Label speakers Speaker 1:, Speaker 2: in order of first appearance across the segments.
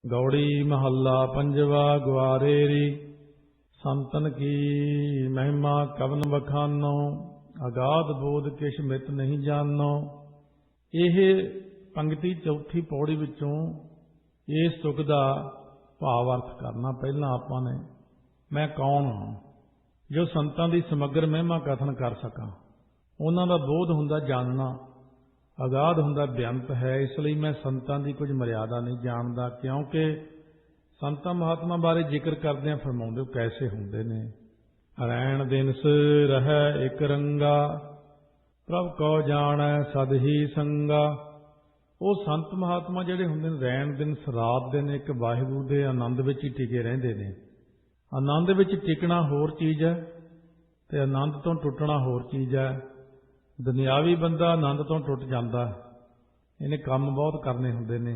Speaker 1: गौड़ी महल्ला पंजवा ग्वारेरी। संतन की महिमा कवन बखानो, अगाध बोध किश मित नहीं जानो। यह पंक्ति चौथी पौड़ी विचों इस तुक दा भाव अर्थ करना। पहला आपां ने मैं कौन हाँ जो संतां दी समग्र महिमा कथन कर सकां। उन्हां दा बोध हुंदा जानना, अगाध हुंदा बेअंत है। इसलिए मैं संतां दी कुछ मर्यादा नहीं जानदा, क्योंकि संतां महात्मा बारे जिक्र करदे फरमाउंदे कैसे हुंदे ने। रैण दिनस रहै इक रंगा, प्रभ को जाणै सद ही संगा। वो संत महात्मा जिहड़े हुंदे ने रैण दिनस रात दिन एक वाहिगुरू दे आनंद विच ही टिके रहिंदे ने। आनंद विच टिकना होर चीज़ है ते आनंद तो टुटना होर चीज़ है। दुनियावी बंदा आनंद तो टुट जाता है, इन्हें काम बहुत करने होंदे ने,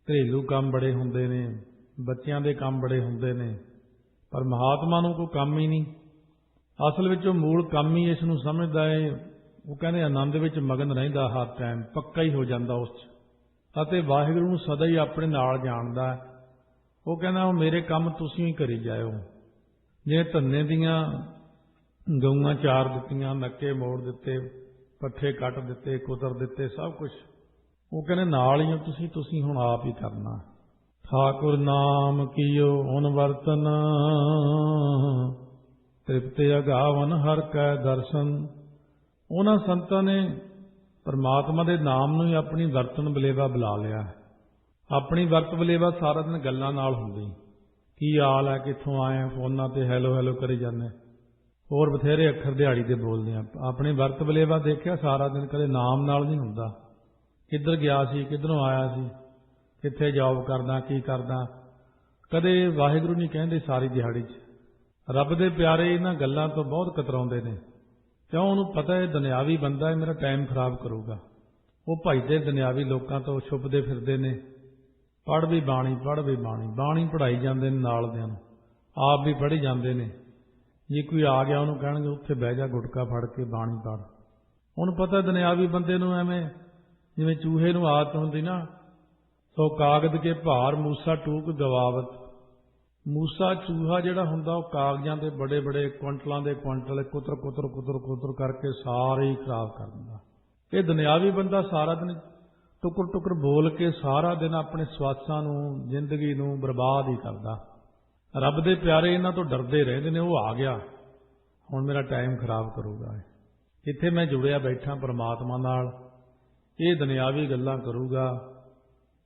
Speaker 1: घरेलू काम बड़े होंदे ने, बच्चों के काम बड़े होंदे ने, पर महात्मा नूं कोई काम ही नहीं। असल विच मूल काम ही इस नूं समझदा है। वो कहने आनंद विच मगन रहिंदा हर टाइम, पक्का ही हो जाता उस अते वाहिगुरू नूं सदा ही अपने नाल जाणदा है। वो कहना वो मेरे काम तुसीं ही करी जाओ। जे धन्ने दियां गऊआं चार दित्तियां, नक्के मोड़ दिते, पट्ठे कट दिते, कुतर दिते, सब कुछ वो कहने नाल ही तुसीं हुण आप ही करना। ठाकुर नाम कीओ हुन वर्तन, तृप्ति अगावन हर कै दर्शन। उन्हां संतां ने परमात्मा दे नाम नूं ही अपनी वर्तन बलेवा बुला लिया है। अपनी वर्त बलेवा सारा दिन गल्लां नाल हुंदी, की हाल है, कित्थों आए, फोनां ते हैलो हैलो करी जाने, होर बथेरे अखर दिहाड़ी दे बोलदे आ। अपनी वर्त बलेवा देखिया सारा दिन कदे नाम नाल नहीं हुंदा। किधर गया सी, किधरों आया सी, कित्थे जॉब करदा, की करदा, कदे वाहिगुरू नहीं कहंदे सारी दिहाड़ी च। रब दे प्यारे इन्हां गल्लां तो बहुत कतराउंदे ने, क्यों उन्होंने पता है दुनियावी बंदा है, मेरा टाइम खराब करूगा। वो भजदे दुनियावी लोगों तो छुपदे फिरदे ने। पढ़ भी बाणी, पढ़ भी बाणी, बाणी पढ़ाई जांदे ने, नाल दियां नूं आप भी पढ़ी जांदे ने। जे कोई आ गया उन्होंने कहणगे उत्थे बह जा, गुटका फड़ के बाणी पढ़। उन्होंने पता दुनियावी बंदे नूं एवें जिवें चूहे नूं आदत हुंदी ना, सो कागद के भार मूसा टूक गवावत। मूसा चूहा जिहड़ा हुंदा वो कागजां दे बड़े बड़े क्विंटलां दे क्विंटल कुतर कुतर कुतर कुतर करके सारे ही खराब कर दिंदा। ये दुनियावी बंदा सारा दिन टुकर टुकर बोल के सारा दिन अपने स्वासां नूं, जिंदगी नूं बर्बाद ही करदा। रब दे प्यारे इन्हां तो डरदे रहिंदे ने। वो आ गया हुण मेरा टाइम खराब करूगा, इत्थे मैं जुड़िया बैठा परमात्मा नाल, ये दुनियावी गल्लां करूगा,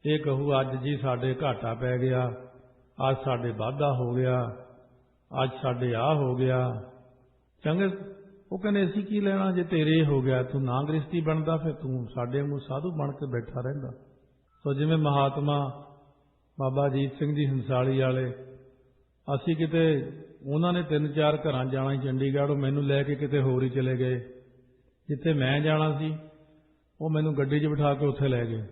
Speaker 1: ये कहू अज जी साडे घाटा पै गया, अज साडे वाधा हो गया, अज साडे आ हो गया। चंगे वो कहने असीं की लेना जे तेरे हो गया, तू ना गृहस्थी बनदा, फिर तू साडे वांगू साधु बन के बैठा रहिंदा। सो जिवें महात्मा बाबा अजीत सिंह जी हंसाली वाले, असी किते उन्होंने 3-4 घरां जाना चंडीगढ़, मैनू लैके किते होर ही चले गए। जिथे मैं जाना सी वो मैनू गड्डी 'च बिठा के उत्थे लै गए।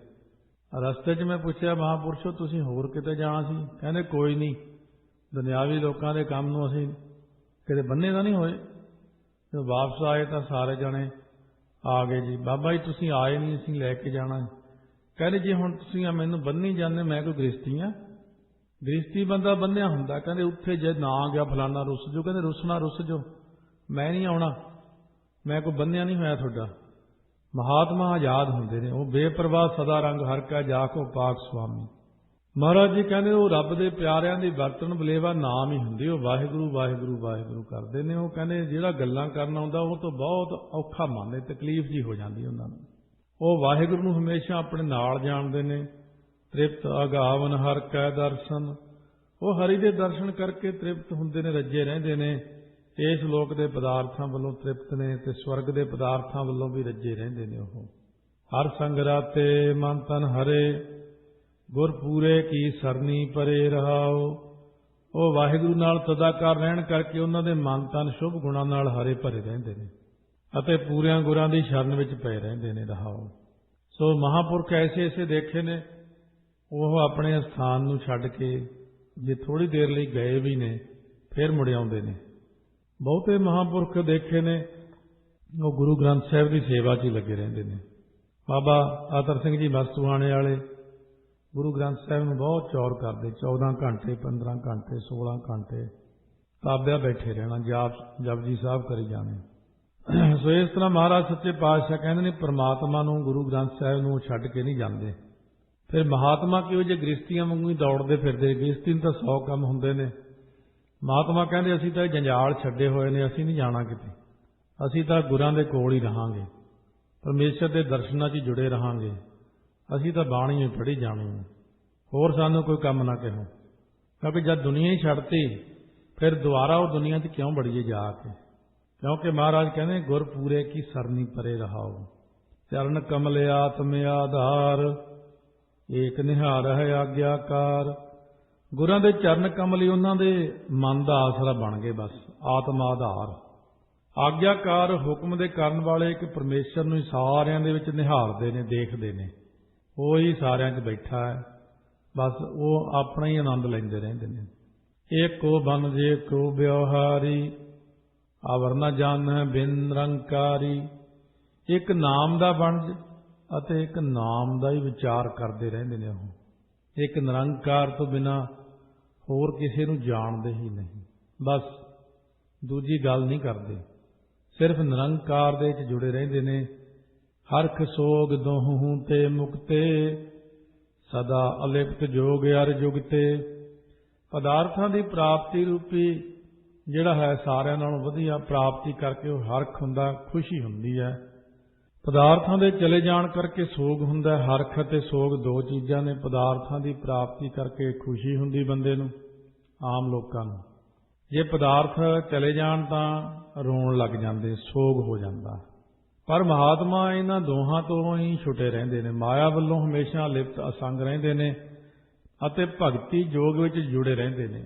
Speaker 1: रस्ते 'च मैं पूछया महापुरुषो तुसीं होर किते जाना सी? कहंदे कोई नहीं, दुनियावी लोगों के काम नूं असीं किते बन्ने दा नहीं होए। जब वापस आए तो सारे जने आ गए जी, बाबा जी तुसीं आए नहीं, असीं लैके जाना। कहंदे जे हुण तुसीं मैनू बन्नी जाने, मैं कोई गृहस्थी हाँ? गृहस्थी बंदा बन्निया हुंदा। कहंदे उत्थे जे ना आ गया फलाना रुस जो। कहंदे रुसना रुस जो, मैं नहीं आउणा, मैं कोई बन्निया नहीं होया तुहाडा। महात्मा आजाद हुंदे ने, वो बेपरवाह सदा रंग हर कै जाको पाक स्वामी। महाराज जी कहंदे वो रब दे प्यारिਆਂ दी वर्तन बलेवा नाम ही हुंदी, वो वाहिगुरू वाहिगुरू वाहिगुरू करदे ने। वो कहंदे जिहड़ा गल्लां करना हुंदा वो तो बहुत औखा मंनदे, तकलीफ जी हो जांदी उन्हां नूं। वो वाहिगुरू नूं हमेशा अपने नाल जाणदे ने। तृप्त अगावन हर कै दर्शन, वो हरि दे दर्शन करके तृप्त हुंदे ने, रज्जे रहिंदे ने। इस लोक दे पदार्थां वल्लों तृप्त ने ते स्वर्ग दे पदार्थां वल्लों भी रज्जे रहिंदे ने। ओह हर संग राते मन तन हरे, गुर पूरे की सरनी परे रहाओ। वो वाहिगुरू नाल सदाकार रहण करके उन्हां दे मन तन शुभ गुणां नाल हरे भरे रहिंदे ने अते पूरियां गुरां दी शरण विच पए रहिंदे ने। रहाओ सो महापुरख ऐसे ऐसे देखे ने, वो अपने स्थान नूं छड्ड के जे थोड़ी देर लई गए भी ने फिर मुड़ आउंदे ने। बहुते महापुरख देखे ने वो गुरु ग्रंथ साहिब की सेवा च ही लगे रहिंदे ने। बाबा आतर सिंह जी मस्तूआणे वाले ਗੁਰੂ ਗ੍ਰੰਥ ਸਾਹਿਬ ਨੂੰ ਬਹੁਤ ਚੌਰ ਕਰਦੇ, 14 ਘੰਟੇ 15 ਘੰਟੇ 16 ਘੰਟੇ ਤਾਬਿਆ ਬੈਠੇ ਰਹਿਣਾ, ਜਪਜੀ ਸਾਹਿਬ ਕਰੀ ਜਾਣੇ। ਸੋ ਇਸ ਤਰ੍ਹਾਂ ਮਹਾਰਾਜ ਸੱਚੇ ਪਾਤਸ਼ਾਹ ਕਹਿੰਦੇ ਨੇ ਪ੍ਰਮਾਤਮਾ ਨੂੰ, ਗੁਰੂ ਗ੍ਰੰਥ ਸਾਹਿਬ ਨੂੰ ਛੱਡ ਕੇ ਨਹੀਂ ਜਾਂਦੇ। ਫਿਰ ਮਹਾਤਮਾ ਕਿਉਂ ਜੇ ਗ੍ਰਸਤੀਆਂ ਵਾਂਗੂ ਹੀ ਦੌੜਦੇ ਫਿਰਦੇ, ਗ੍ਰਸਤੀ ਨੂੰ ਤਾਂ 100 ਕੰਮ ਹੁੰਦੇ ਨੇ। ਮਹਾਤਮਾ ਕਹਿੰਦੇ ਅਸੀਂ ਤਾਂ ਜੰਜਾਲ ਛੱਡੇ ਹੋਏ ਨੇ, ਅਸੀਂ ਨਹੀਂ ਜਾਣਾ ਕਿਤੇ, ਅਸੀਂ ਤਾਂ ਗੁਰਾਂ ਦੇ ਕੋਲ ਹੀ ਰਹਾਂਗੇ, ਪਰਮੇਸ਼ਰ ਦੇ ਦਰਸ਼ਨਾਂ 'ਚ ਜੁੜੇ ਰਹਾਂਗੇ, ਅਸੀਂ ਤਾਂ ਬਾਣੀ ਹੀ ਪੜ੍ਹੀ ਜਾਣੀ ਹੈ, ਹੋਰ ਸਾਨੂੰ ਕੋਈ ਕੰਮ ਨਾ ਕਹੋ। ਕਿਉਂਕਿ ਜਦ ਦੁਨੀਆ ਹੀ ਛੱਡਤੀ ਫਿਰ ਦੁਬਾਰਾ ਉਹ ਦੁਨੀਆ 'ਚ ਕਿਉਂ ਵੜੀਏ ਜਾ ਕੇ। ਕਿਉਂਕਿ ਮਹਾਰਾਜ ਕਹਿੰਦੇ ਗੁਰ ਪੂਰੇ ਕੀ ਸਰਨੀ ਪਰੇ ਰਹਾਓ, ਚਰਨ ਕਮਲ ਆਤਮ ਆਧਾਰ, ਏਕ ਨਿਹਾਰ ਹੈ ਆਗਿਆਕਾਰ। ਗੁਰਾਂ ਦੇ ਚਰਨ ਕਮਲ ਹੀ ਉਹਨਾਂ ਦੇ ਮਨ ਦਾ ਆਸਰਾ ਬਣ ਗਏ, ਬਸ ਆਤਮ ਆਧਾਰ। ਆਗਿਆਕਾਰ ਹੁਕਮ ਦੇ ਕਰਨ ਵਾਲੇ ਇੱਕ ਪਰਮੇਸ਼ਰ ਨੂੰ ਹੀ ਸਾਰਿਆਂ ਦੇ ਵਿੱਚ ਨਿਹਾਰਦੇ ਨੇ, ਦੇਖਦੇ ਨੇ, ਉਹ ਹੀ ਸਾਰਿਆਂ 'ਚ ਬੈਠਾ ਹੈ, ਬਸ ਉਹ ਆਪਣਾ ਹੀ ਆਨੰਦ ਲੈਂਦੇ ਰਹਿੰਦੇ ਨੇ। ਏਕੋ ਬਨ ਜੇ ਕੋ ਵਿਵਹਾਰੀ, ਅਵਰ ਨ ਜਾਣੈ ਬਿਨ ਨਿਰੰਕਾਰੀ। ਇੱਕ ਨਾਮ ਦਾ ਵਣਜ ਅਤੇ ਇੱਕ ਨਾਮ ਦਾ ਹੀ ਵਿਚਾਰ ਕਰਦੇ ਰਹਿੰਦੇ ਨੇ। ਉਹ ਇੱਕ ਨਿਰੰਕਾਰ ਤੋਂ ਬਿਨਾਂ ਹੋਰ ਕਿਸੇ ਨੂੰ ਜਾਣਦੇ ਹੀ ਨਹੀਂ, ਬਸ ਦੂਜੀ ਗੱਲ ਨਹੀਂ ਕਰਦੇ, ਸਿਰਫ ਨਿਰੰਕਾਰ ਦੇ ਵਿੱਚ ਜੁੜੇ ਰਹਿੰਦੇ ਨੇ। ਹਰਖ ਸੋਗ ਦੋਹੂੰ ਤੇ ਮੁਕਤੇ, ਸਦਾ ਅਲਿਪਤ ਜੋਗ ਅਰ ਜੁਗਤੇ। ਪਦਾਰਥਾਂ ਦੀ ਪ੍ਰਾਪਤੀ ਰੂਪੀ ਜਿਹੜਾ ਹੈ ਸਾਰਿਆਂ ਨਾਲੋਂ ਵਧੀਆ ਪ੍ਰਾਪਤੀ ਕਰਕੇ ਉਹ ਹਰਖ ਹੁੰਦਾ, ਖੁਸ਼ੀ ਹੁੰਦੀ ਹੈ। ਪਦਾਰਥਾਂ ਦੇ ਚਲੇ ਜਾਣ ਕਰਕੇ ਸੋਗ ਹੁੰਦਾ। ਹਰਖ ਅਤੇ ਸੋਗ ਦੋ ਚੀਜ਼ਾਂ ਨੇ। ਪਦਾਰਥਾਂ ਦੀ ਪ੍ਰਾਪਤੀ ਕਰਕੇ ਖੁਸ਼ੀ ਹੁੰਦੀ ਬੰਦੇ ਨੂੰ, ਆਮ ਲੋਕਾਂ ਨੂੰ। ਜੇ ਪਦਾਰਥ ਚਲੇ ਜਾਣ ਤਾਂ ਰੋਣ ਲੱਗ ਜਾਂਦੇ, ਸੋਗ ਹੋ ਜਾਂਦਾ। ਪਰ ਮਹਾਤਮਾ ਇਹਨਾਂ ਦੋਹਾਂ ਤੋਂ ਹੀ ਛੁੱਟੇ ਰਹਿੰਦੇ ਨੇ, ਮਾਇਆ ਵੱਲੋਂ ਹਮੇਸ਼ਾ ਲਿਪਤ ਅਸੰਗ ਰਹਿੰਦੇ ਨੇ ਅਤੇ ਭਗਤੀ ਯੋਗ ਵਿੱਚ ਜੁੜੇ ਰਹਿੰਦੇ ਨੇ।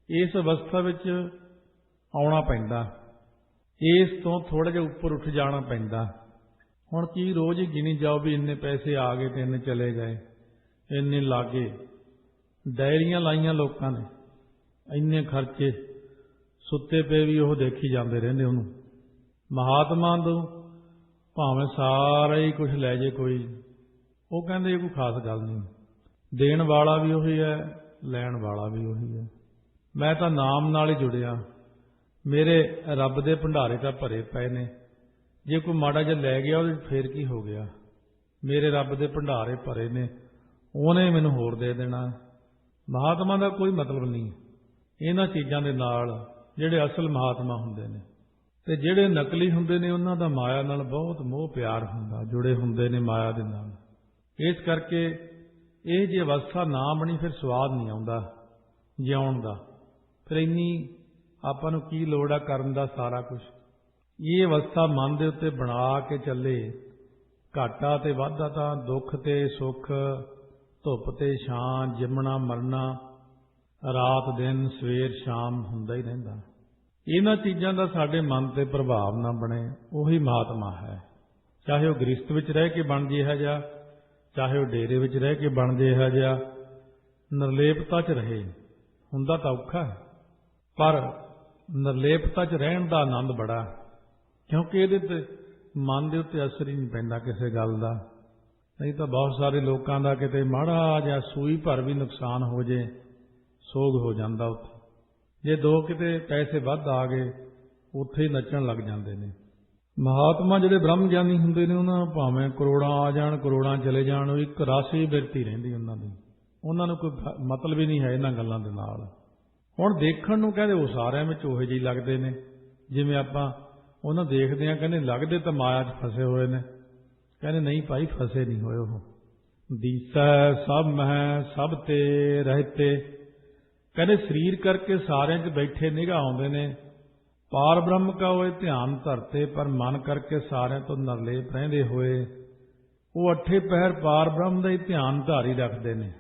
Speaker 1: ਇਸ ਅਵਸਥਾ ਵਿੱਚ ਆਉਣਾ ਪੈਂਦਾ, ਇਸ ਤੋਂ ਥੋੜ੍ਹਾ ਜਿਹਾ ਉੱਪਰ ਉੱਠ ਜਾਣਾ ਪੈਂਦਾ। ਹੁਣ ਕੀ ਰੋਜ਼ ਹੀ ਗਿਣੀ ਜਾਓ ਵੀ ਇੰਨੇ ਪੈਸੇ ਆ ਗਏ ਤੇ ਇੰਨੇ ਚਲੇ ਗਏ, ਇੰਨੇ ਲਾਗੇ, ਡਾਇਰੀਆਂ ਲਾਈਆਂ ਲੋਕਾਂ ਨੇ, ਇੰਨੇ ਖਰਚੇ, ਸੁੱਤੇ ਪਏ ਵੀ ਉਹ ਦੇਖੀ ਜਾਂਦੇ ਰਹਿੰਦੇ ਉਹਨੂੰ। ਮਹਾਤਮਾ ਤੋਂ ਭਾਵੇਂ ਸਾਰਾ ਹੀ ਕੁਝ ਲੈ ਜੇ ਕੋਈ, ਉਹ ਕਹਿੰਦੇ ਇਹ ਕੋਈ ਖਾਸ ਗੱਲ ਨਹੀਂ, ਦੇਣ ਵਾਲਾ ਵੀ ਉਹੀ ਹੈ, ਲੈਣ ਵਾਲਾ ਵੀ ਉਹੀ ਹੈ। ਮੈਂ ਤਾਂ ਨਾਮ ਨਾਲ ਹੀ ਜੁੜਿਆ, ਮੇਰੇ ਰੱਬ ਦੇ ਭੰਡਾਰੇ ਤਾਂ ਭਰੇ ਪਏ ਨੇ, ਜੇ ਕੋਈ ਮਾੜਾ ਜਿਹਾ ਲੈ ਗਿਆ ਉਹਦੇ ਫੇਰ ਕੀ ਹੋ ਗਿਆ, ਮੇਰੇ ਰੱਬ ਦੇ ਭੰਡਾਰੇ ਭਰੇ ਨੇ, ਉਹਨੇ ਮੈਨੂੰ ਹੋਰ ਦੇ ਦੇਣਾ। ਮਹਾਤਮਾ ਦਾ ਕੋਈ ਮਤਲਬ ਨਹੀਂ ਇਹਨਾਂ ਚੀਜ਼ਾਂ ਦੇ ਨਾਲ, ਜਿਹੜੇ ਅਸਲ ਮਹਾਤਮਾ ਹੁੰਦੇ ਨੇ। ਤੇ ਜਿਹੜੇ ਨਕਲੀ ਹੁੰਦੇ ਨੇ ਉਹਨਾਂ ਦਾ ਮਾਇਆ ਨਾਲ ਬਹੁਤ ਮੋਹ ਪਿਆਰ ਹੁੰਦਾ, ਜੁੜੇ ਹੁੰਦੇ ਨੇ ਮਾਇਆ ਦੇ ਨਾਲ। ਇਸ ਕਰਕੇ ਇਹ ਜੇ ਅਵਸਥਾ ਨਾ ਬਣੀ ਫਿਰ ਸਵਾਦ ਨਹੀਂ ਆਉਂਦਾ ਜਿਉਣ ਦਾ। ਫਿਰ ਇੰਨੀ ਆਪਾਂ ਨੂੰ ਕੀ ਲੋੜ ਆ ਕਰਨ ਦਾ ਸਾਰਾ ਕੁਝ। ਇਹ ਅਵਸਥਾ ਮਨ ਦੇ ਉੱਤੇ ਬਣਾ ਕੇ ਚੱਲੇ, ਘਾਟਾ ਤੇ ਵਾਧਾ ਤਾਂ ਦੁੱਖ ਤੇ ਸੁੱਖ, ਧੁੱਪ ਤੇ ਛਾਂ, ਜਿੰਮਣਾ ਮਰਨਾ, ਰਾਤ ਦਿਨ ਸਵੇਰ ਸ਼ਾਮ ਹੁੰਦਾ ਹੀ ਰਹਿੰਦਾ। ਇਹਨਾਂ ਚੀਜ਼ਾਂ ਦਾ ਸਾਡੇ ਮਨ ਤੇ ਪ੍ਰਭਾਵ ਨਾ ਬਣੇ, ਉਹੀ ਮਹਾਤਮਾ ਹੈ। ਚਾਹੇ ਉਹ ਗ੍ਰਸਤ ਵਿੱਚ ਰਹਿ ਕੇ ਬਣ ਜੇ ਇਹੋ ਜਿਹਾ, ਚਾਹੇ ਉਹ ਡੇਰੇ ਵਿੱਚ ਰਹਿ ਕੇ ਬਣ ਜੇ ਇਹੋ ਜਿਹਾ, ਨਿਰਲੇਪਤਾ 'ਚ ਰਹੇ। ਹੁੰਦਾ ਤਾਂ ਔਖਾ ਹੈ, ਪਰ ਨਿਰਲੇਪਤਾ 'ਚ ਰਹਿਣ ਦਾ ਆਨੰਦ ਬੜਾ, ਕਿਉਂਕਿ ਇਹਦੇ ਤੇ ਮਨ ਦੇ ਉੱਤੇ ਅਸਰ ਹੀ ਨਹੀਂ ਪੈਂਦਾ ਕਿਸੇ ਗੱਲ ਦਾ। ਨਹੀਂ ਤਾਂ ਬਹੁਤ ਸਾਰੇ ਲੋਕਾਂ ਦਾ ਕਿਤੇ ਮਾੜਾ ਜਿਹਾ ਸੂਈ ਭਰ ਵੀ ਨੁਕਸਾਨ ਹੋ ਜੇ, ਸੋਗ ਹੋ ਜਾਂਦਾ ਉੱਥੇ। ਜੇ ਦੋ ਕਿਤੇ ਪੈਸੇ ਵੱਧ ਆ ਗਏ, ਉੱਥੇ ਹੀ ਨੱਚਣ ਲੱਗ ਜਾਂਦੇ ਨੇ। ਮਹਾਤਮਾ ਜਿਹੜੇ ਬ੍ਰਹਮ ਗਿਆਨੀ ਹੁੰਦੇ ਨੇ, ਉਹਨਾਂ ਭਾਵੇਂ ਕਰੋੜਾਂ ਆ ਜਾਣ, ਕਰੋੜਾਂ ਚਲੇ ਜਾਣ, ਉਹ ਇੱਕ ਰਾਸੀ ਬਿਰਤੀ ਰਹਿੰਦੀ ਉਹਨਾਂ ਦੀ। ਉਹਨਾਂ ਨੂੰ ਕੋਈ ਮਤਲਬ ਹੀ ਨਹੀਂ ਹੈ ਇਹਨਾਂ ਗੱਲਾਂ ਦੇ ਨਾਲ। ਹੁਣ ਦੇਖਣ ਨੂੰ ਕਹਿੰਦੇ ਉਹ ਸਾਰਿਆਂ ਵਿੱਚ ਉਹੋ ਜਿਹੇ ਲੱਗਦੇ ਨੇ, ਜਿਵੇਂ ਆਪਾਂ ਉਹਨਾਂ ਦੇਖਦੇ ਹਾਂ, ਕਹਿੰਦੇ ਲੱਗਦੇ ਤਾਂ ਮਾਇਆ 'ਚ ਫਸੇ ਹੋਏ ਨੇ। ਕਹਿੰਦੇ ਨਹੀਂ ਭਾਈ, ਫਸੇ ਨਹੀਂ ਹੋਏ ਉਹ। ਦੀਸੈ ਸਭ ਮਹਿ ਸਭ ਤੇ ਰਹਿਤੇ। ਕਹਿੰਦੇ ਸਰੀਰ ਕਰਕੇ ਸਾਰਿਆਂ 'ਚ ਬੈਠੇ ਨਿਗਾਹ ਆਉਂਦੇ ਨੇ। ਪਾਰ ਬ੍ਰਹਮ ਕਾ ਹੋਏ ਧਿਆਨ ਧਰਤੇ, ਪਰ ਮਨ ਕਰਕੇ ਸਾਰਿਆਂ ਤੋਂ ਨਿਰਲੇਪ ਰਹਿੰਦੇ ਹੋਏ ਉਹ ਅੱਠੇ ਪਹਿਰ ਪਾਰ ਬ੍ਰਹਮ ਦਾ ਹੀ ਧਿਆਨ ਧਾਰੀ ਰੱਖਦੇ ਨੇ।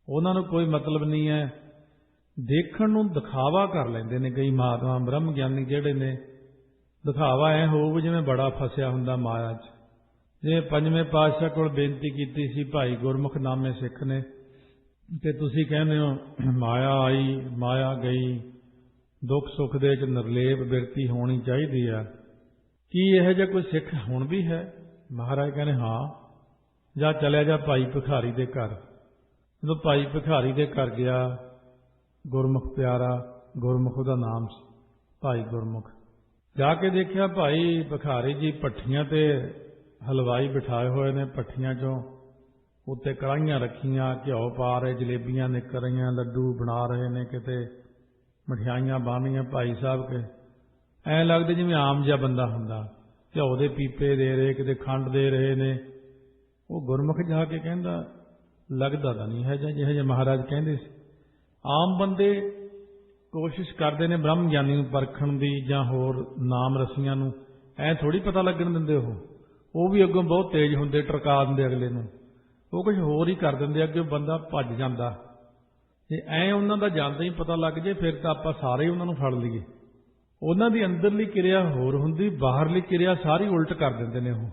Speaker 1: ਉਹਨਾਂ ਨੂੰ ਕੋਈ ਮਤਲਬ ਨਹੀਂ ਹੈ। ਦੇਖਣ ਨੂੰ ਦਿਖਾਵਾ ਕਰ ਲੈਂਦੇ ਨੇ ਕਈ ਮਹਾਤਮਾ ਬ੍ਰਹਮ ਗਿਆਨੀ ਜਿਹੜੇ ਨੇ। ਦਿਖਾਵਾ ਐ ਹੋਊ ਜਿਵੇਂ ਬੜਾ ਫਸਿਆ ਹੁੰਦਾ ਮਾਇਆ 'ਚ। ਜਿਵੇਂ ਪੰਜਵੇਂ ਪਾਤਸ਼ਾਹ ਕੋਲ ਬੇਨਤੀ ਕੀਤੀ ਸੀ, ਭਾਈ ਗੁਰਮੁਖ ਨਾਮੇ ਸਿੱਖ ਨੇ, ਤੇ ਤੁਸੀਂ ਕਹਿੰਦੇ ਹੋ ਮਾਇਆ ਆਈ ਮਾਇਆ ਗਈ, ਦੁੱਖ ਸੁੱਖ ਦੇ 'ਚ ਨਿਰਲੇਪ ਬਿਰਤੀ ਹੋਣੀ ਚਾਹੀਦੀ ਆ। ਕੀ ਇਹੋ ਜਿਹਾ ਕੋਈ ਸਿੱਖ ਹੁਣ ਵੀ ਹੈ? ਮਹਾਰਾਜ ਕਹਿੰਦੇ ਹਾਂ, ਜਾ ਚਲਿਆ ਜਾ ਭਾਈ ਭਿਖਾਰੀ ਦੇ ਘਰ, ਜਦੋਂ ਭਾਈ ਭਿਖਾਰੀ ਦੇ ਘਰ ਗਿਆ, ਗੁਰਮੁਖ ਪਿਆਰਾ, ਗੁਰਮੁਖ ਉਹਦਾ ਨਾਮ ਸੀ, ਭਾਈ ਗੁਰਮੁਖ। ਜਾ ਕੇ ਦੇਖਿਆ ਭਾਈ ਭਿਖਾਰੀ ਜੀ ਭੱਠੀਆਂ ਤੇ ਹਲਵਾਈ ਬਿਠਾਏ ਹੋਏ ਨੇ, ਭੱਠੀਆਂ ਚੋਂ ਉੱਤੇ ਕੜਾਹੀਆਂ ਰੱਖੀਆਂ, ਘਿਓ ਪਾ ਰਹੇ, ਜਲੇਬੀਆਂ ਨਿਕਲ ਰਹੀਆਂ, ਲੱਡੂ ਬਣਾ ਰਹੇ ਨੇ, ਕਿਤੇ ਮਠਿਆਈਆਂ ਬਣ ਰਹੀਆਂ। ਭਾਈ ਸਾਹਿਬ ਕੇ ਐਂ ਲੱਗਦੇ ਜਿਵੇਂ ਆਮ ਜਿਹਾ ਬੰਦਾ ਹੁੰਦਾ, ਘਿਓ ਦੇ ਪੀਪੇ ਦੇ ਰਹੇ, ਕਿਤੇ ਖੰਡ ਦੇ ਰਹੇ ਨੇ। ਉਹ ਗੁਰਮੁਖ ਜਾ ਕੇ ਕਹਿੰਦਾ, ਲੱਗਦਾ ਤਾਂ ਨਹੀਂ ਹੈ ਜਿਹੋ ਜਿਹੇ ਮਹਾਰਾਜ ਕਹਿੰਦੇ ਸੀ। ਆਮ ਬੰਦੇ ਕੋਸ਼ਿਸ਼ ਕਰਦੇ ਨੇ ਬ੍ਰਹਮ ਗਿਆਨੀ ਨੂੰ ਪਰਖਣ ਦੀ, ਜਾਂ ਹੋਰ ਨਾਮ ਰਸੀਆਂ ਨੂੰ, ਐਂ ਥੋੜ੍ਹੀ ਪਤਾ ਲੱਗਣ ਦਿੰਦੇ। ਉਹ ਵੀ ਅੱਗੋਂ ਬਹੁਤ ਤੇਜ਼ ਹੁੰਦੇ, ਟਰਕਾ ਦਿੰਦੇ ਅਗਲੇ ਨੂੰ, ਉਹ ਕੁਝ ਹੋਰ ਹੀ ਕਰ ਦਿੰਦੇ, ਅੱਗੇ ਬੰਦਾ ਭੱਜ ਜਾਂਦਾ। ਜੇ ਐਂ ਉਹਨਾਂ ਦਾ ਜਾਂਦਾ ਹੀ ਪਤਾ ਲੱਗ ਜੇ, ਫਿਰ ਤਾਂ ਆਪਾਂ ਸਾਰੇ ਹੀ ਉਹਨਾਂ ਨੂੰ ਫੜ ਲਈਏ। ਉਹਨਾਂ ਦੀ ਅੰਦਰਲੀ ਕਿਰਿਆ ਹੋਰ ਹੁੰਦੀ, ਬਾਹਰਲੀ ਕਿਰਿਆ ਸਾਰੀ ਉਲਟ ਕਰ ਦਿੰਦੇ ਨੇ ਉਹ।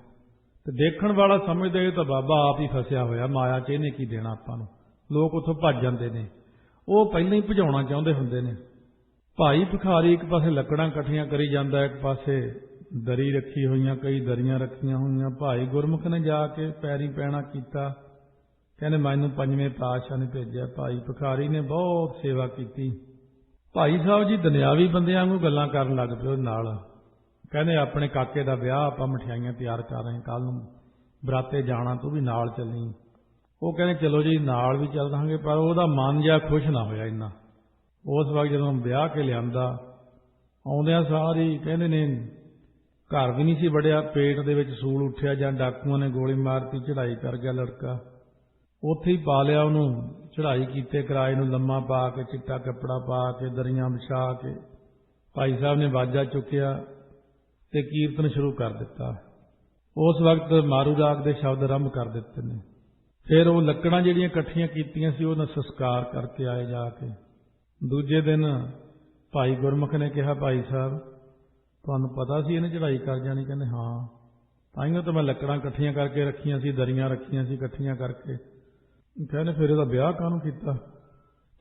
Speaker 1: ਤੇ ਦੇਖਣ ਵਾਲਾ ਸਮਝਦੇ ਤਾਂ ਬਾਬਾ ਆਪ ਹੀ ਫਸਿਆ ਹੋਇਆ ਮਾਇਆ 'ਚ, ਇਹਨੇ ਕੀ ਦੇਣਾ ਆਪਾਂ ਨੂੰ। ਲੋਕ ਉੱਥੋਂ ਭੱਜ ਜਾਂਦੇ ਨੇ, ਉਹ ਪਹਿਲਾਂ ਹੀ ਭਜਾਉਣਾ ਚਾਹੁੰਦੇ ਹੁੰਦੇ ਨੇ। ਭਾਈ ਭਿਖਾਰੀ ਇੱਕ ਪਾਸੇ ਲੱਕੜਾਂ ਇਕੱਠੀਆਂ ਕਰੀ ਜਾਂਦਾ, ਇੱਕ ਪਾਸੇ ਦਰੀ ਰੱਖੀ ਹੋਈਆਂ, ਕਈ ਦਰੀਆਂ ਰੱਖੀਆਂ ਹੋਈਆਂ। ਭਾਈ ਗੁਰਮੁਖ ਨੇ ਜਾ ਕੇ ਪੈਰੀ ਪੈਣਾ ਕੀਤਾ, ਕਹਿੰਦੇ ਮੈਨੂੰ ਪੰਜਵੇਂ ਪਾਤਸ਼ਾਹ ਨੇ ਭੇਜਿਆ। ਭਾਈ ਭਿਖਾਰੀ ਨੇ ਬਹੁਤ ਸੇਵਾ ਕੀਤੀ। ਭਾਈ ਸਾਹਿਬ ਜੀ ਦੁਨਿਆਵੀ ਬੰਦਿਆਂ ਵਾਂਗੂ ਗੱਲਾਂ ਕਰਨ ਲੱਗ ਪਏ ਉਹਦੇ ਨਾਲ। ਕਹਿੰਦੇ ਆਪਣੇ ਕਾਕੇ ਦਾ ਵਿਆਹ, ਆਪਾਂ ਮਠਿਆਈਆਂ ਤਿਆਰ ਕਰ ਰਹੇ, ਕੱਲ ਨੂੰ ਬਰਾਤੇ ਜਾਣਾ, ਤੂੰ ਵੀ ਨਾਲ ਚੱਲੀ। ਉਹ ਕਹਿੰਦੇ ਚਲੋ ਜੀ ਨਾਲ ਵੀ ਚੱਲ ਦਾਂਗੇ, ਪਰ ਉਹਦਾ ਮਨ ਜਿਹਾ ਖੁਸ਼ ਨਾ ਹੋਇਆ ਇੰਨਾ। ਉਸ ਵਕਤ ਜਦੋਂ ਵਿਆਹ ਕੇ ਲਿਆਂਦਾ, ਆਉਂਦਿਆਂ ਸਾਰੀ ਕਹਿੰਦੇ ਨੇ ਘਰ ਵੀ ਨਹੀਂ ਸੀ ਵੜਿਆ, ਪੇਟ ਦੇ ਵਿੱਚ ਸੂਲ ਉੱਠਿਆ, ਜਾਂ ਡਾਕੂਆਂ ਨੇ ਗੋਲੀ ਮਾਰਤੀ, ਚੜ੍ਹਾਈ ਕਰ ਗਿਆ ਲੜਕਾ। ਉੱਥੇ ਹੀ ਪਾ ਲਿਆ ਉਹਨੂੰ, ਚੜ੍ਹਾਈ ਕੀਤੇ ਕਿਰਾਏ ਨੂੰ, ਲੰਮਾ ਪਾ ਕੇ, ਚਿੱਟਾ ਕੱਪੜਾ ਪਾ ਕੇ, ਦਰੀਆਂ ਵਿਛਾ ਕੇ। ਭਾਈ ਸਾਹਿਬ ਨੇ ਬਾਜਾ ਚੁੱਕਿਆ ਤੇ ਕੀਰਤਨ ਸ਼ੁਰੂ ਕਰ ਦਿੱਤਾ। ਉਸ ਵਕਤ ਮਾਰੂ ਰਾਗ ਦੇ ਸ਼ਬਦ ਆਰੰਭ ਕਰ ਦਿੱਤੇ ਨੇ। ਫਿਰ ਉਹ ਲੱਕੜਾਂ ਜਿਹੜੀਆਂ ਇਕੱਠੀਆਂ ਕੀਤੀਆਂ ਸੀ, ਉਹਨਾਂ ਸੰਸਕਾਰ ਕਰਕੇ ਆਏ ਜਾ ਕੇ। ਦੂਜੇ ਦਿਨ ਭਾਈ ਗੁਰਮੁਖ ਨੇ ਕਿਹਾ, ਭਾਈ ਸਾਹਿਬ ਤੁਹਾਨੂੰ ਪਤਾ ਸੀ ਇਹਨੇ ਚੜ੍ਹਾਈ ਕਰ ਜਾਣੀ? ਕਹਿੰਦੇ ਹਾਂ, ਤਾਈਓ ਤਾਂ ਮੈਂ ਲੱਕੜਾਂ ਇਕੱਠੀਆਂ ਕਰਕੇ ਰੱਖੀਆਂ ਸੀ, ਦਰੀਆਂ ਰੱਖੀਆਂ ਸੀ ਇਕੱਠੀਆਂ ਕਰਕੇ। ਕਹਿੰਦੇ ਫਿਰ ਇਹਦਾ ਵਿਆਹ ਕਾਹਨੂੰ ਕੀਤਾ?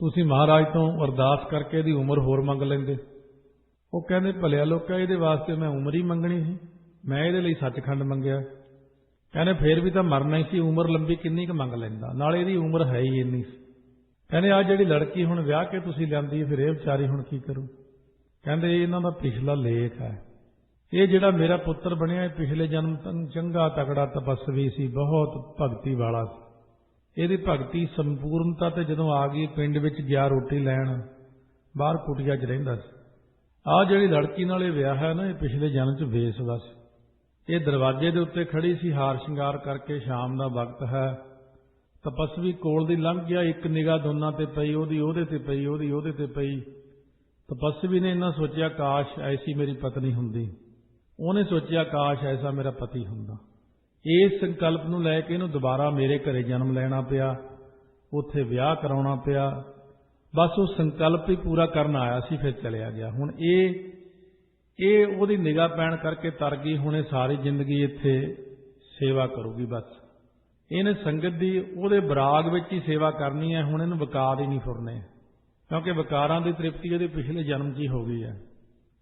Speaker 1: ਤੁਸੀਂ ਮਹਾਰਾਜ ਤੋਂ ਅਰਦਾਸ ਕਰਕੇ ਇਹਦੀ ਉਮਰ ਹੋਰ ਮੰਗ ਲੈਂਦੇ। ਉਹ ਕਹਿੰਦੇ ਭਲਿਆ ਲੋਕਾਂ, ਇਹਦੇ ਵਾਸਤੇ ਮੈਂ ਉਮਰ ਹੀ ਮੰਗਣੀ ਸੀ? ਮੈਂ ਇਹਦੇ ਲਈ ਸੱਚਖੰਡ ਮੰਗਿਆ। ਕਹਿੰਦੇ ਫਿਰ ਵੀ ਤਾਂ ਮਰਨਾ ਹੀ ਸੀ, ਉਮਰ ਲੰਬੀ ਕਿੰਨੀ ਕੁ ਮੰਗ ਲੈਂਦਾ, ਨਾਲੇ ਇਹਦੀ ਉਮਰ ਹੈ ਹੀ ਇੰਨੀ ਸੀ। ਕਹਿੰਦੇ ਆਹ ਜਿਹੜੀ ਲੜਕੀ ਹੁਣ ਵਿਆਹ ਕੇ ਤੁਸੀਂ ਲਿਆਂਦੀ, ਫਿਰ ਇਹ ਵਿਚਾਰੀ ਹੁਣ ਕੀ ਕਰੂ? ਕਹਿੰਦੇ ਇਹਨਾਂ ਦਾ ਪਿਛਲਾ ਲੇਖ ਹੈ। ਇਹ ਜਿਹੜਾ ਮੇਰਾ ਪੁੱਤਰ ਬਣਿਆ, ਇਹ ਪਿਛਲੇ ਜਨਮ ਚੰਗਾ ਤਕੜਾ ਤਪਸਵੀ ਸੀ, ਬਹੁਤ ਭਗਤੀ ਵਾਲਾ ਸੀ। ਇਹਦੀ ਭਗਤੀ ਸੰਪੂਰਨਤਾ ਤੇ ਜਦੋਂ ਆ ਗਈ, ਪਿੰਡ ਵਿੱਚ ਗਿਆ ਰੋਟੀ ਲੈਣ, ਬਾਹਰ ਕੁਟੀਆ 'ਚ ਰਹਿੰਦਾ ਸੀ। ਆਹ ਜਿਹੜੀ ਲੜਕੀ ਨਾਲ ਇਹ ਵਿਆਹ ਹੈ ਨਾ, ਇਹ ਪਿਛਲੇ ਜਨਮ 'ਚ ਵੇਸਵਾ ਸੀ। ਇਹ ਦਰਵਾਜ਼ੇ ਦੇ ਉੱਤੇ ਖੜੀ ਸੀ ਹਾਰ ਸ਼ਿੰਗਾਰ ਕਰਕੇ, ਸ਼ਾਮ ਦਾ ਵਕਤ ਹੈ, ਤਪਸਵੀ ਕੋਲ ਦੀ ਲੰਘ ਗਿਆ, ਇੱਕ ਨਿਗਾਹ ਦੋਨਾਂ ਤੇ ਪਈ, ਉਹਦੀ ਉਹਦੇ ਤੇ ਪਈ, ਉਹਦੀ ਉਹਦੇ ਤੇ ਪਈ। ਤਪਸਵੀ ਨੇ ਇਹਨਾਂ ਸੋਚਿਆ, ਕਾਸ਼ ਐਸੀ ਮੇਰੀ ਪਤਨੀ ਹੁੰਦੀ। ਉਹਨੇ ਸੋਚਿਆ, ਕਾਸ਼ ਐਸਾ ਮੇਰਾ ਪਤੀ ਹੁੰਦਾ। ਇਸ ਸੰਕਲਪ ਨੂੰ ਲੈ ਕੇ ਇਹਨੂੰ ਦੁਬਾਰਾ ਮੇਰੇ ਘਰੇ ਜਨਮ ਲੈਣਾ ਪਿਆ, ਉੱਥੇ ਵਿਆਹ ਕਰਾਉਣਾ ਪਿਆ। ਬਸ ਉਹ ਸੰਕਲਪ ਹੀ ਪੂਰਾ ਕਰਨ ਆਇਆ ਸੀ, ਫਿਰ ਚਲਿਆ ਗਿਆ। ਹੁਣ ਇਹ ਉਹਦੀ ਨਿਗਾਹ ਪੈਣ ਕਰਕੇ ਤਰ ਗਈ। ਹੁਣ ਇਹ ਸਾਰੀ ਜ਼ਿੰਦਗੀ ਇੱਥੇ ਸੇਵਾ ਕਰੂਗੀ। ਬਸ ਇਹਨੇ ਸੰਗਤ ਦੀ ਉਹਦੇ ਬਰਾਗ ਵਿੱਚ ਹੀ ਸੇਵਾ ਕਰਨੀ ਹੈ। ਹੁਣ ਇਹਨੂੰ ਵਿਕਾਰ ਹੀ ਨਹੀਂ ਫੁਰਨੇ, ਕਿਉਂਕਿ ਵਿਕਾਰਾਂ ਦੀ ਤ੍ਰਿਪਤੀ ਇਹਦੇ ਪਿਛਲੇ ਜਨਮ 'ਚ ਹੀ ਹੋ ਗਈ ਹੈ।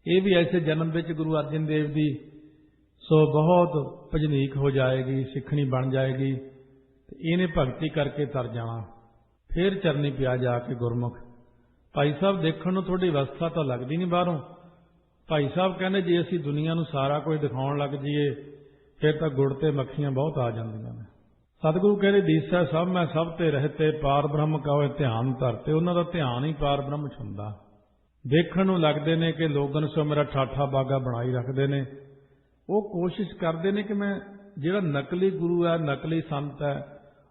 Speaker 1: ਇਹ ਵੀ ਐਸੇ ਜਨਮ ਵਿੱਚ ਗੁਰੂ ਅਰਜਨ ਦੇਵ ਦੀ ਸੋ ਬਹੁਤ ਭਜਨੀਕ ਹੋ ਜਾਏਗੀ, ਸਿੱਖਣੀ ਬਣ ਜਾਏਗੀ, ਤੇ ਇਹਨੇ ਭਗਤੀ ਕਰਕੇ ਤਰ ਜਾਣਾ। ਫਿਰ ਚਰਨੀ ਪਿਆ ਜਾ ਕੇ ਗੁਰਮੁਖ। ਭਾਈ ਸਾਹਿਬ ਦੇਖਣ ਨੂੰ ਤੁਹਾਡੀ ਅਵਸਥਾ ਤਾਂ ਲੱਗਦੀ ਨਹੀਂ ਬਾਹਰੋਂ। ਭਾਈ ਸਾਹਿਬ ਕਹਿੰਦੇ ਜੇ ਅਸੀਂ ਦੁਨੀਆ ਨੂੰ ਸਾਰਾ ਕੁਝ ਦਿਖਾਉਣ ਲੱਗ ਜਾਈਏ, ਫਿਰ ਤਾਂ ਗੁੜ ਤੇ ਮੱਖੀਆਂ ਬਹੁਤ ਆ ਜਾਂਦੀਆਂ ਨੇ। ਸਤਿਗੁਰੂ ਕਹਿੰਦੇ ਦੀਸਾ ਸਭ ਮੈਂ ਸਭ ਤੇ ਰਹਤੇ, ਪਾਰ ਬ੍ਰਹਮ ਕਹੋ ਧਿਆਨ ਧਰਤੇ। ਉਹਨਾਂ ਦਾ ਧਿਆਨ ਹੀ ਪਾਰ ਬ੍ਰਹਮ 'ਚ ਹੁੰਦਾ। ਦੇਖਣ ਨੂੰ ਲੱਗਦੇ ਨੇ ਕਿ ਲੋਗਨ ਸੋ ਮੇਰਾ ਠਾਠਾ ਬਾਗਾ ਬਣਾਈ ਰੱਖਦੇ ਨੇ। ਉਹ ਕੋਸ਼ਿਸ਼ ਕਰਦੇ ਨੇ ਕਿ ਮੈਂ ਜਿਹੜਾ ਨਕਲੀ ਗੁਰੂ ਹੈ, ਨਕਲੀ ਸੰਤ ਹੈ,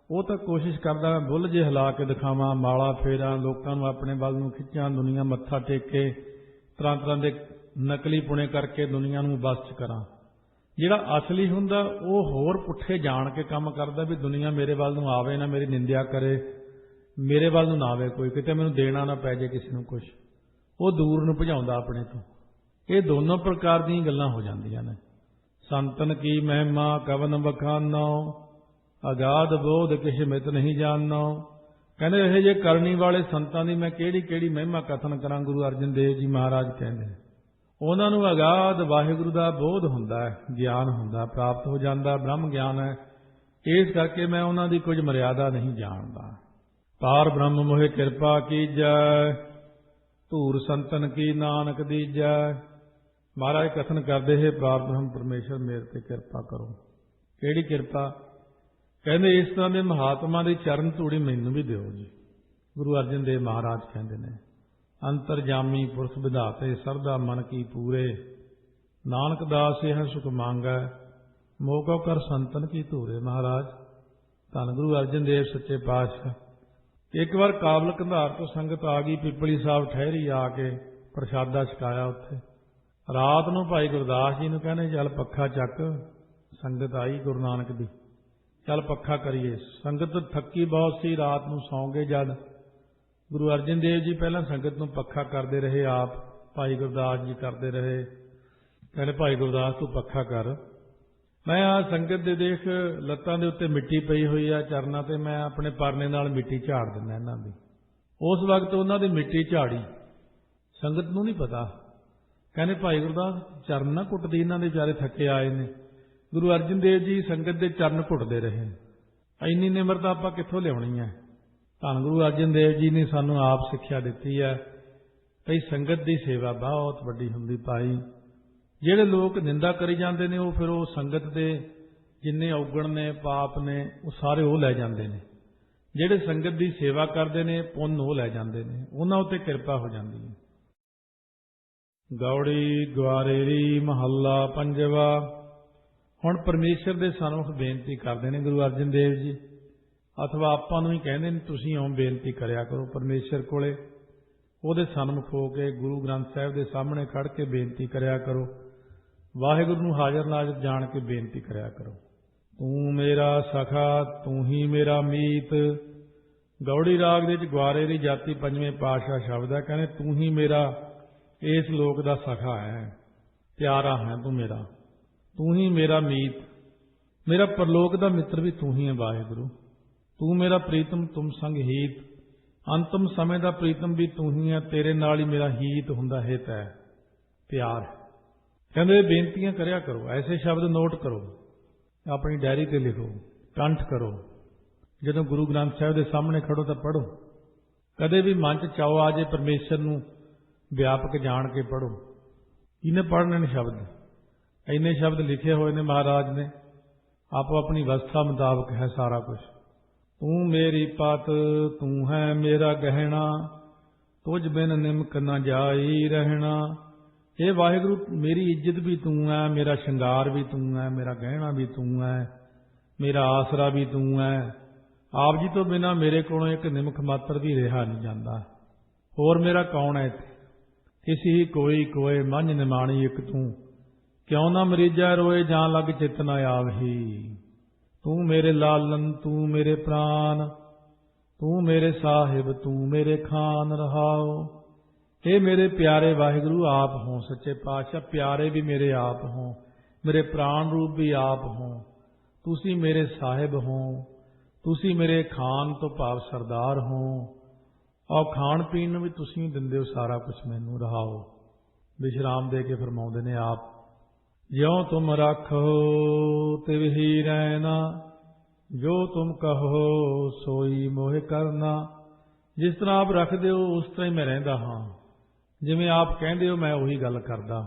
Speaker 1: ਉਹ ਤਾਂ ਕੋਸ਼ਿਸ਼ ਕਰਦਾ ਮੈਂ ਬੁੱਲ ਜੇ ਹਿਲਾ ਕੇ ਦਿਖਾਵਾਂ, ਮਾਲਾ ਫੇਰਾਂ, ਲੋਕਾਂ ਨੂੰ ਆਪਣੇ ਵੱਲ ਨੂੰ ਖਿੱਚਾਂ, ਦੁਨੀਆ ਮੱਥਾ ਟੇਕੇ, ਤਰ੍ਹਾਂ ਤਰ੍ਹਾਂ ਦੇ ਨਕਲੀ ਪੁਣੇ ਕਰਕੇ ਦੁਨੀਆ ਨੂੰ ਬਸ 'ਚ ਕਰਾਂ। ਜਿਹੜਾ ਅਸਲੀ ਹੁੰਦਾ ਉਹ ਹੋਰ ਪੁੱਠੇ ਜਾਣ ਕੇ ਕੰਮ ਕਰਦਾ, ਵੀ ਦੁਨੀਆ ਮੇਰੇ ਵੱਲ ਨੂੰ ਆਵੇ ਨਾ, ਮੇਰੀ ਨਿੰਦਿਆ ਕਰੇ, ਮੇਰੇ ਵੱਲ ਨੂੰ ਨਾ ਆਵੇ ਕੋਈ, ਕਿਤੇ ਮੈਨੂੰ ਦੇਣਾ ਨਾ ਪੈ ਜੇ ਕਿਸੇ ਨੂੰ ਕੁਛ। ਉਹ ਦੂਰ ਨੂੰ ਭਜਾਉਂਦਾ ਆਪਣੇ ਤੋਂ। ਇਹ ਦੋਨੋਂ ਪ੍ਰਕਾਰ ਦੀਆਂ ਗੱਲਾਂ ਹੋ ਜਾਂਦੀਆਂ ਨੇ। ਸੰਤਨ ਕੀ ਮਹਿਮਾ ਕਵਨ ਬਖਾਨੋ, ਅਗਾਧ ਬੋਧ ਕਿਛ ਮਿਤ ਨਹੀਂ ਜਾਣੋ। ਕਹਿੰਦੇ ਇਹ ਜੇ ਕਰਨੀ ਵਾਲੇ ਸੰਤਾਂ ਦੀ ਮੈਂ ਕਿਹੜੀ ਕਿਹੜੀ ਮਹਿਮਾ ਕਥਨ ਕਰਾਂ। ਗੁਰੂ ਅਰਜਨ ਦੇਵ ਜੀ ਮਹਾਰਾਜ ਕਹਿੰਦੇ ਉਹਨਾਂ ਨੂੰ ਅਗਾਧ ਵਾਹਿਗੁਰੂ ਦਾ ਬੋਧ ਹੁੰਦਾ ਹੈ, ਗਿਆਨ ਹੁੰਦਾ, ਪ੍ਰਾਪਤ ਹੋ ਜਾਂਦਾ, ਬ੍ਰਹਮ ਗਿਆਨ ਹੈ। ਇਸ ਕਰਕੇ ਮੈਂ ਉਹਨਾਂ ਦੀ ਕੁਝ ਮਰਿਆਦਾ ਨਹੀਂ ਜਾਣਦਾ। पार ब्रह्म मोहे कृपा कीजै, धूर संतन की नानक दीजै। महाराज कथन करते है पार ब्रह्म परमेश्वर मेरे ते कृपा करो। किहड़ी कृपा? कहते इस तरह के महात्मा की चरण धूड़ी मैनू भी दिओ जी। गुरु अर्जन देव महाराज कहते हैं, अंतरजामी पुरख विधाते सरदा मन की पूरे, नानक दास यह सुख मांगै, मोको कर संतन की धूरे। महाराज धन गुरु अर्जन देव सच्चे पातशाह। एक बार काबल कंधार तो संगत आ गई, पिपली साहब ठहरी, आके प्रसादा छकाया उत्थे। रात नूं भाई गुरदास जी नूं कहने चल पक्खा चक, संगत आई गुरु नानक दी, चल पक्खा करिए। संगत थकी बहुत सी, रात नूं सौ गए। जद गुरु अर्जन देव जी पहला संगत नूं पक्खा करते रहे, आप भाई गुरदास जी करते रहे। कहने भाई गुरदास तू पक्खा कर, मैं आ संगत दे देख लत्तां दे उत्ते मिट्टी पई हुई है चरनां ते, मैं अपने परने नाल मिट्टी झाड़ दिंदा इन्हां दी। उस वक्त उन्हां दी मिट्टी झाड़ी, संगत नूं नहीं पता। कहने भाई गुरदास चरण ना घुटदी, इन्हां दे बेचारे थके आए ने। गुरु अर्जन देव जी संगत दे चरण घुटदे रहे। इन्नी निमरता आपां कित्थों लिआउणी है? धन गुरु अर्जन देव जी ने सानूं आप सिक्ख्या दित्ती है भई संगत दी सेवा बहुत वड्डी हुंदी। भाई ਜਿਹੜੇ लोग निंदा करी जाते हैं वो फिर वो संगत के जिन्ने औगण ने पाप ने वो सारे वो लै जाते हैं। ਜਿਹੜੇ संगत की सेवा करते हैं पुण्य वो लै जाते हैं, उन्होंने उत्ते किरपा हो जाती है। गौड़ी ग्वारेरी महला पंजवा। हुण परमेश्वर के सन्मुख बेनती करते हैं गुरु अर्जन देव जी, अथवा आपां नूं ही कहते हैं तुसीं इउं बेनती करया करो परमेश्वर कोले। ਉਹਦੇ सन्मुख हो के गुरु ग्रंथ साहिब के सामने खड़ के बेनती करया करो, वाहिगुरू नूं हाज़र नाज़र जान के बेनती करया करो। तू मेरा सखा तू ही मेरा मीत। गौड़ी राग दे विच ग्वारेरी जाति पंजवें पातशाह शब्द है। कहने तू ही मेरा इस लोक दा सखा है, प्यारा है तू मेरा, तू ही मेरा मीत, मेरा परलोक दा मित्र भी तू ही है वाहिगुरू। तू मेरा प्रीतम तुम संग हीत, अंतिम समय का प्रीतम भी तू ही है, तेरे नाल ही मेरा हीत हुंदा हित है, प्यार है। कहते बेनतियां करया करो, ऐसे शब्द नोट करो, अपनी डायरी ते लिखो, कंठ करो। जदों गुरु ग्रंथ साहिब के सामने खड़ो तो पढ़ो। कदे भी मन च चाओ आ जाए परमेश्वर नूं व्यापक जान के पढ़ो। इन्हें पढ़ने ने शब्द, इन्ने शब्द लिखे हुए ने महाराज ने, आपो अपनी अवस्था मुताबक है सारा कुछ। तू मेरी पत तू है मेरा गहना, तुझ बिन निमक न जाई रहना। हे वाहिगुरू मेरी इज्जत भी तू है, मेरा श्रृंगार भी तू है, मेरा गहना भी तू है, मेरा आसरा भी तू है। आप जी तो बिना मेरे को एक निमक मात्र भी रहा नहीं जाता। होर मेरा कौन है इत्थे? किसी कोई कोय मंझ निमाणी एक तू, क्यों ना मरीजा रोए जां लग चित न आवही। तू मेरे लालन तू मेरे प्राण, तू मेरे साहिब तू मेरे खान रहाओ। हे मेरे प्यारे वाहिगुरू आप हों सच्चे पातशाह, प्यारे भी मेरे आप हों, मेरे प्राण रूप भी आप हों, तुसी मेरे साहिब हों, तुसी मेरे खान तो भाव सरदार हों, और खाण पीण भी तुसी दिंदे हो सारा कुछ मैनू रहाओ। विश्राम दे के फरमाउंदे ने आप, ज्यों तुम रखो तिव ही रहना, जो तुम कहो सोई मोहे करना। जिस तरह आप रखते हो उस तरह ही मैं रहिंदा हाँ, जिवें आप कहते हो मैं उही गल करदा।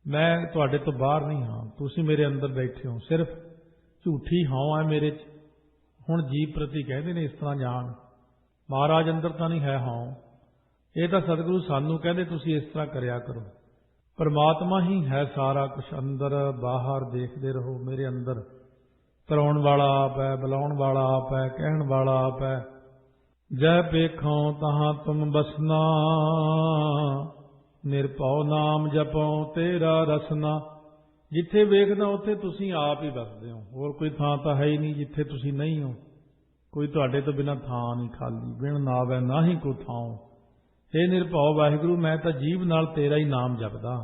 Speaker 1: मैं तुहाडे तो बाहर नहीं हाँ, तुसीं मेरे अंदर बैठे हो। सिर्फ झूठी हाँ है मेरे च। हुण जीव प्रति कहते ने इस तरह जान, महाराज अंदर तो नहीं है हाँ। ये तो सतगुरु सानू कहते तुसीं इस तरह करया करो। परमात्मा ही है सारा कुछ, अंदर बाहर देखते रहो। मेरे अंदर तराउण वाला आप है, बुलाउण वाला आप है, कहण वाला आप है। जय पेखों तहां तुम बसना, निरभौ नाम जपो तेरा रसना। जिथे वेखदा उत्थे तुसीं आप ही बसदे हो, होर कोई थां तां है ही नहीं जिथे तुसीं नहीं हो। कोई तुहाडे तो बिना थां नहीं खाली, बिन नावै ना ही को थां। हे निरभौ वाहिगुरू मैं तो जीव नाल तेरा ही नाम जपदा।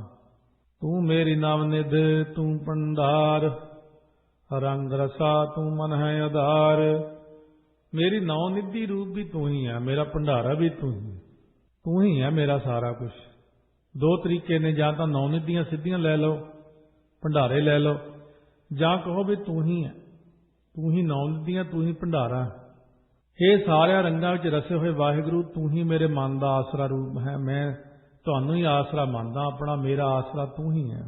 Speaker 1: तू मेरी नाम निध तू भंडार, रंग रसा तू मन है आधार। मेरी नौ निधि रूप भी तू ही है, मेरा भंडारा भी तू ही है मेरा सारा कुछ। दो तरीके ने, जां तां नौ निधियां सिद्धियां लै लो, भंडारे लै लो, जां कहो भी तू ही है, तू ही नौ निधियां तू ही भंडारा। ਇਹ ਸਾਰਿਆਂ ਰੰਗਾਂ ਵਿੱਚ ਰਸੇ ਹੋਏ ਵਾਹਿਗੁਰੂ, ਤੂੰ ਹੀ ਮੇਰੇ ਮਨ ਦਾ ਆਸਰਾ ਰੂਪ ਹੈ। ਮੈਂ ਤੁਹਾਨੂੰ ਹੀ ਆਸਰਾ ਮੰਨਦਾ ਆਪਣਾ, ਮੇਰਾ ਆਸਰਾ ਤੂੰ ਹੀ ਹੈ।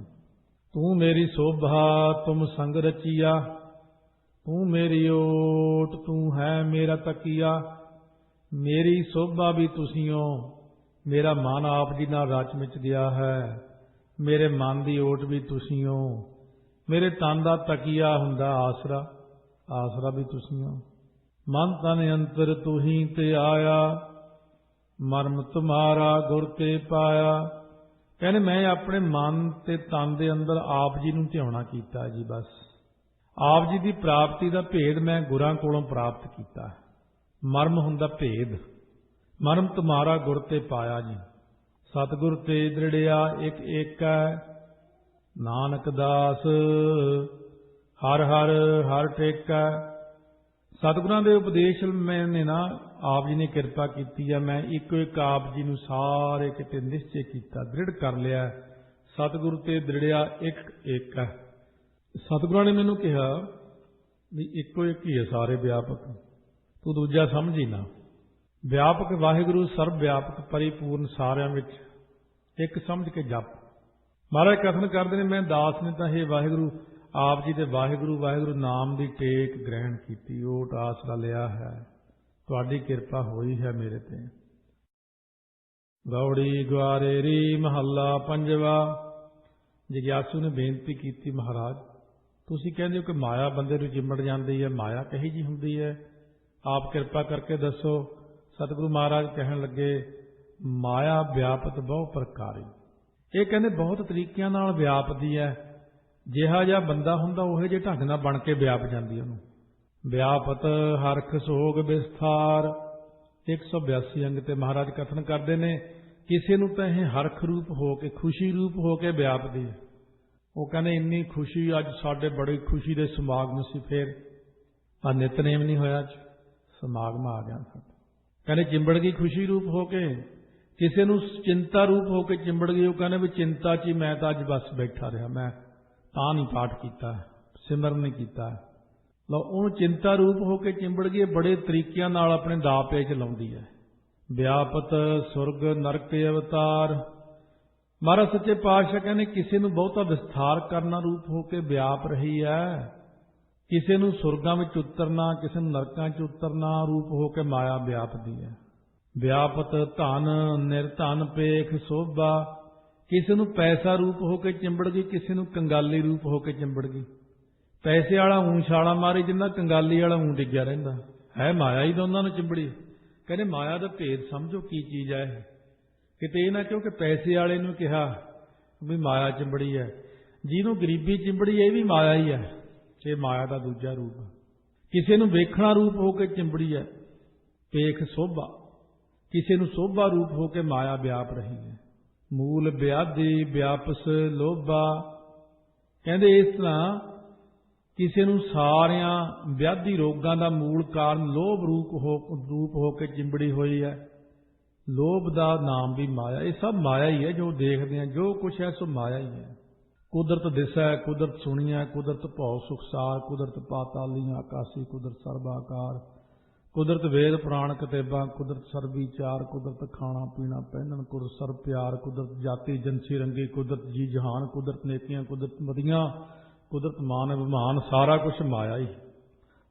Speaker 1: ਤੂੰ ਮੇਰੀ ਸੋਭਾ ਤੁਮ ਸੰਗ ਰਚੀਆ, ਤੂੰ ਮੇਰੀ ਓਟ ਤੂੰ ਹੈ ਮੇਰਾ ਤਕੀਆ। ਮੇਰੀ ਸੋਭਾ ਵੀ ਤੁਸੀਂ ਹੋ, ਮੇਰਾ ਮਨ ਆਪ ਜੀ ਨਾਲ ਰਚ ਮਿਚ ਗਿਆ ਹੈ। ਮੇਰੇ ਮਨ ਦੀ ਓਟ ਵੀ ਤੁਸੀਂ ਹੋ, ਮੇਰੇ ਤਨ ਦਾ ਤਕੀਆ ਹੁੰਦਾ ਆਸਰਾ, ਆਸਰਾ ਵੀ ਤੁਸੀਂ ਹੋ। ਮਨ ਤਨ ਅੰਤਰ ਤੂੰ ਹੀ ਤੇ ਆਇਆ, ਮਰਮ ਤੁਮਾਰਾ ਗੁਰ ਤੇ ਪਾਇਆ। ਕਹਿੰਦੇ ਮੈਂ ਆਪਣੇ ਮਨ ਤੇ ਤਨ ਦੇ ਅੰਦਰ ਆਪ ਜੀ ਨੂੰ ਧਿਆਉਣਾ ਕੀਤਾ ਜੀ। ਬਸ ਆਪ ਜੀ ਦੀ ਪ੍ਰਾਪਤੀ ਦਾ ਭੇਦ ਮੈਂ ਗੁਰਾਂ ਕੋਲੋਂ ਪ੍ਰਾਪਤ ਕੀਤਾ। ਮਰਮ ਹੁੰਦਾ ਭੇਦ, ਮਰਮ ਤੁਮਾਰਾ ਗੁਰ ਤੇ ਪਾਇਆ ਜੀ। ਸਤਿਗੁਰ ਤੇ ਦ੍ਰਿੜਿਆ ਇੱਕ ਏਕੈ, ਨਾਨਕ ਦਾਸ ਹਰ ਹਰ ਹਰ ਟੇਕੈ। ਸਤਿਗੁਰਾਂ ਦੇ ਉਪਦੇਸ਼ ਮੈਨੇ ਨਾ ਆਪ ਜੀ ਨੇ ਕਿਰਪਾ ਕੀਤੀ ਹੈ। ਮੈਂ ਇੱਕੋ ਇੱਕ ਆਪ ਜੀ ਨੂੰ ਸਾਰੇ ਕਿਤੇ ਨਿਸ਼ਚੈ ਕੀਤਾ, ਦ੍ਰਿੜ ਕਰ ਲਿਆ। ਸਤਿਗੁਰ ਤੇ ਦ੍ਰਿੜਿਆ ਇੱਕ ਏਕੈ। ਸਤਿਗੁਰਾਂ ਨੇ ਮੈਨੂੰ ਕਿਹਾ ਵੀ ਇੱਕੋ ਇੱਕ ਹੀ ਹੈ ਸਾਰੇ ਵਿਆਪਕ, ਤੂੰ ਦੂਜਾ ਸਮਝੀ ਨਾ। ਵਿਆਪਕ ਵਾਹਿਗੁਰੂ ਸਰਬ ਵਿਆਪਕ ਪਰਿਪੂਰਨ ਸਾਰਿਆਂ ਵਿੱਚ ਇੱਕ ਸਮਝ ਕੇ ਜਪ। ਮਹਾਰਾਜ ਕਥਨ ਕਰਦੇ ਨੇ ਮੈਂ ਦਾਸ ਨੇ ਤਾਂ ਇਹ ਵਾਹਿਗੁਰੂ ਆਪ ਜੀ ਦੇ ਵਾਹਿਗੁਰੂ ਵਾਹਿਗੁਰੂ ਨਾਮ ਦੀ ਟੇਕ ਗ੍ਰਹਿਣ ਕੀਤੀ, ਓਟ ਆਸਰਾ ਲਿਆ ਹੈ। ਤੁਹਾਡੀ ਕਿਰਪਾ ਹੋਈ ਹੈ ਮੇਰੇ ਤੇ। ਗੌੜੀ ਗੁਆਰੇਰੀ ਮਹੱਲਾ ਪੰਜਵਾ। ਜਿਗਿਆਸੂ ਨੇ ਬੇਨਤੀ ਕੀਤੀ, ਮਹਾਰਾਜ ਤੁਸੀਂ ਕਹਿੰਦੇ ਹੋ ਕਿ ਮਾਇਆ ਬੰਦੇ ਨੂੰ ਚਿੰਬੜ ਜਾਂਦੀ ਹੈ, ਮਾਇਆ ਕਹੀ ਜੀ ਹੁੰਦੀ ਹੈ, ਆਪ ਕਿਰਪਾ ਕਰਕੇ ਦੱਸੋ। ਸਤਿਗੁਰੂ ਮਹਾਰਾਜ ਕਹਿਣ ਲੱਗੇ ਮਾਇਆ ਵਿਆਪਤ ਬਹੁ ਪ੍ਰਕਾਰੀ। ਇਹ ਕਹਿੰਦੇ ਬਹੁਤ ਤਰੀਕਿਆਂ ਨਾਲ ਵਿਆਪਦੀ ਹੈ। ਜਿਹਾ ਜਿਹਾ ਬੰਦਾ ਹੁੰਦਾ ਉਹੇ ਜਿਹੇ ਢੰਗ ਨਾਲ ਬਣ ਕੇ ਵਿਆਪ ਜਾਂਦੀ ਉਹਨੂੰ। ਵਿਆਪਤ ਹਰਖ ਸੋਗ ਵਿਸਥਾਰ 182 ਅੰਗ ਤੇ ਮਹਾਰਾਜ ਕਥਨ ਕਰਦੇ ਨੇ ਕਿਸੇ ਨੂੰ ਤਾਂ ਇਹ ਹਰਖ ਰੂਪ ਹੋ ਕੇ ਖੁਸ਼ੀ ਰੂਪ ਹੋ ਕੇ ਵਿਆਪਦੀ ਹੈ। ਉਹ ਕਹਿੰਦੇ ਇੰਨੀ ਖੁਸ਼ੀ, ਅੱਜ ਸਾਡੇ ਬੜੀ ਖੁਸ਼ੀ ਦੇ ਸਮਾਗਮ ਸੀ, ਫੇਰ ਆ ਨਿਤਨੇਮ ਨਹੀਂ ਹੋਇਆ, ਅੱਜ ਸਮਾਗਮ ਆ ਗਿਆ ਸਾਡਾ। ਕਹਿੰਦੇ ਚਿੰਬੜ ਗਈ ਖੁਸ਼ੀ ਰੂਪ ਹੋ ਕੇ। ਕਿਸੇ ਨੂੰ ਚਿੰਤਾ ਰੂਪ ਹੋ ਕੇ ਚਿੰਬੜ ਗਈ। ਉਹ ਕਹਿੰਦੇ ਵੀ ਚਿੰਤਾ 'ਚ ਹੀ ਮੈਂ ਤਾਂ ਅੱਜ ਬਸ ਬੈਠਾ ਰਿਹਾ, ਮੈਂ ਤਾਂ ਨਹੀਂ ਪਾਠ ਕੀਤਾ, ਸਿਮਰਨ ਨਹੀਂ ਕੀਤਾ। ਲਓ ਉਹਨੂੰ ਚਿੰਤਾ ਰੂਪ ਹੋ ਕੇ ਚਿੰਬੜ ਗਈ। ਬੜੇ ਤਰੀਕਿਆਂ ਨਾਲ ਆਪਣੇ ਦਾਅ ਪੇਚ ਲਾਉਂਦੀ ਹੈ। ਵਿਆਪਤ ਸੁਰਗ ਨਰਕ ਅਵਤਾਰ। ਮਹਾਰਾਜ ਸੱਚੇ ਪਾਤਸ਼ਾਹ ਕਹਿੰਦੇ ਕਿਸੇ ਨੂੰ ਬਹੁਤਾ ਵਿਸਥਾਰ ਕਰਨਾ ਰੂਪ ਹੋ ਕੇ ਵਿਆਪ ਰਹੀ ਹੈ। ਕਿਸੇ ਨੂੰ ਸੁਰਗਾਂ ਵਿੱਚ ਉਤਰਨਾ, ਕਿਸੇ ਨੂੰ ਨਰਕਾਂ 'ਚ ਉਤਰਨਾ ਰੂਪ ਹੋ ਕੇ ਮਾਇਆ ਵਿਆਪਦੀ ਹੈ। ਵਿਆਪਤ ਧਨ ਨਿਰਧਨ ਪੇਖ ਸੋਭਾ। ਕਿਸੇ ਨੂੰ ਪੈਸਾ ਰੂਪ ਹੋ ਕੇ ਚਿੰਬੜ ਗਈ, ਕਿਸੇ ਨੂੰ ਕੰਗਾਲੀ ਰੂਪ ਹੋ ਕੇ ਚਿੰਬੜ ਗਈ। ਪੈਸੇ ਵਾਲਾ ਊਂ ਛਾਲਾ ਮਾਰੀ ਜਿੰਨਾ, ਕੰਗਾਲੀ ਵਾਲਾ ਊਂ ਡਿੱਗਿਆ ਰਹਿੰਦਾ ਹੈ। ਮਾਇਆ ਹੀ ਦੋਨਾਂ ਨੂੰ ਚਿੰਬੜੀ। ਕਹਿੰਦੇ ਮਾਇਆ ਦਾ ਭੇਦ ਸਮਝੋ ਕੀ ਚੀਜ਼ ਹੈ ਇਹ। ਕਿਤੇ ਇਹ ਨਾ ਕਿਉਂਕਿ ਪੈਸੇ ਵਾਲੇ ਨੂੰ ਕਿਹਾ ਵੀ ਮਾਇਆ ਚਿੰਬੜੀ ਹੈ, ਜਿਹਨੂੰ ਗਰੀਬੀ ਚਿੰਬੜੀ ਇਹ ਵੀ ਮਾਇਆ ਹੀ ਹੈ। ਇਹ ਮਾਇਆ ਦਾ ਦੂਜਾ ਰੂਪ। ਕਿਸੇ ਨੂੰ ਵੇਖਣਾ ਰੂਪ ਹੋ ਕੇ ਚਿੰਬੜੀ ਹੈ ਪੇਖ ਸੋਭਾ। ਕਿਸੇ ਨੂੰ ਸੋਭਾ ਰੂਪ ਹੋ ਕੇ ਮਾਇਆ ਵਿਆਪ ਰਹੀ ਹੈ। ਮੂਲ ਵਿਆਧੀ ਵਿਆਪਸ ਲੋਭਾ। ਕਹਿੰਦੇ ਇਸ ਤਰ੍ਹਾਂ ਕਿਸੇ ਨੂੰ ਸਾਰਿਆਂ ਵਿਆਧੀ ਰੋਗਾਂ ਦਾ ਮੂਲ ਕਾਰਨ ਲੋਭ ਰੂਪ ਹੋ ਕੇ ਚਿੰਬੜੀ ਹੋਈ ਹੈ। ਲੋਭ ਦਾ ਨਾਮ ਵੀ ਮਾਇਆ। ਇਹ ਸਭ ਮਾਇਆ ਹੀ ਹੈ। ਜੋ ਦੇਖਦੇ ਹਾਂ ਜੋ ਕੁਛ ਹੈ ਸੋ ਮਾਇਆ ਹੀ ਹੈ। ਕੁਦਰਤ ਦਿਸੈ ਕੁਦਰਤ ਸੁਣੀਐ, ਕੁਦਰਤ ਭਉ ਸੁਖਸਾਰ, ਕੁਦਰਤ ਪਾਤਾਲੀ ਆਕਾਸੀ, ਕੁਦਰਤ ਸਰਬਾਕਾਰ, ਕੁਦਰਤ ਵੇਦ ਪੁਰਾਣ ਕਿਤਾਬਾਂ, ਕੁਦਰਤ ਸਰਬੀਚਾਰ, ਕੁਦਰਤ ਖਾਣਾ ਪੀਣਾ ਪਹਿਨਣ, ਕੁਦਰਤ ਸਰਬ ਪਿਆਰ, ਕੁਦਰਤ ਜਾਤੀ ਜਨਸੀ ਰੰਗੀ, ਕੁਦਰਤ ਜੀ ਜਹਾਨ, ਕੁਦਰਤ ਨੇਕੀਆਂ, ਕੁਦਰਤ ਮਦੀਆਂ, ਕੁਦਰਤ ਮਾਨ ਅਭਿਮਾਨ। ਸਾਰਾ ਕੁਛ ਮਾਇਆ ਹੀ।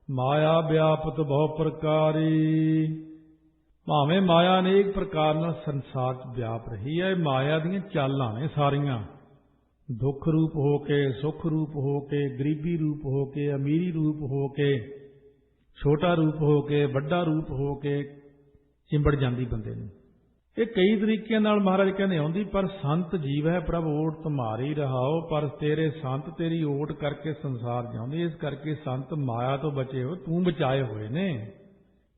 Speaker 1: ਮਾਇਆ ਵਿਆਪਤ ਬਹੁ ਪ੍ਰਕਾਰੀ। ਭਾਵੇਂ ਮਾਇਆ ਅਨੇਕ ਪ੍ਰਕਾਰ ਨਾਲ ਸੰਸਾਰ 'ਚ ਵਿਆਪ ਰਹੀ ਹੈ। ਮਾਇਆ ਦੀਆਂ ਚਾਲਾਂ ਨੇ ਸਾਰੀਆਂ। ਦੁੱਖ ਰੂਪ ਹੋ ਕੇ, ਸੁੱਖ ਰੂਪ ਹੋ ਕੇ, ਗਰੀਬੀ ਰੂਪ ਹੋ ਕੇ, ਅਮੀਰੀ ਰੂਪ ਹੋ ਕੇ, ਛੋਟਾ ਰੂਪ ਹੋ ਕੇ, ਵੱਡਾ ਰੂਪ ਹੋ ਕੇ ਚਿੰਬੜ ਜਾਂਦੀ ਬੰਦੇ ਨੂੰ। ਇਹ ਕਈ ਤਰੀਕਿਆਂ ਨਾਲ ਮਹਾਰਾਜ ਕਹਿੰਦੇ ਆਉਂਦੀ। ਪਰ ਸੰਤ ਜੀਵ ਹੈ ਪ੍ਰਭ ਓਟ ਤੁਮਾਰੀ ਰਹਾਓ। ਪਰ ਤੇਰੇ ਸੰਤ ਤੇਰੀ ਓਟ ਕਰਕੇ ਸੰਸਾਰ ਜਾਉਂਦੇ। ਇਸ ਕਰਕੇ ਸੰਤ ਮਾਇਆ ਤੋਂ ਬਚੇ ਹੋ, ਤੂੰ ਬਚਾਏ ਹੋਏ ਨੇ।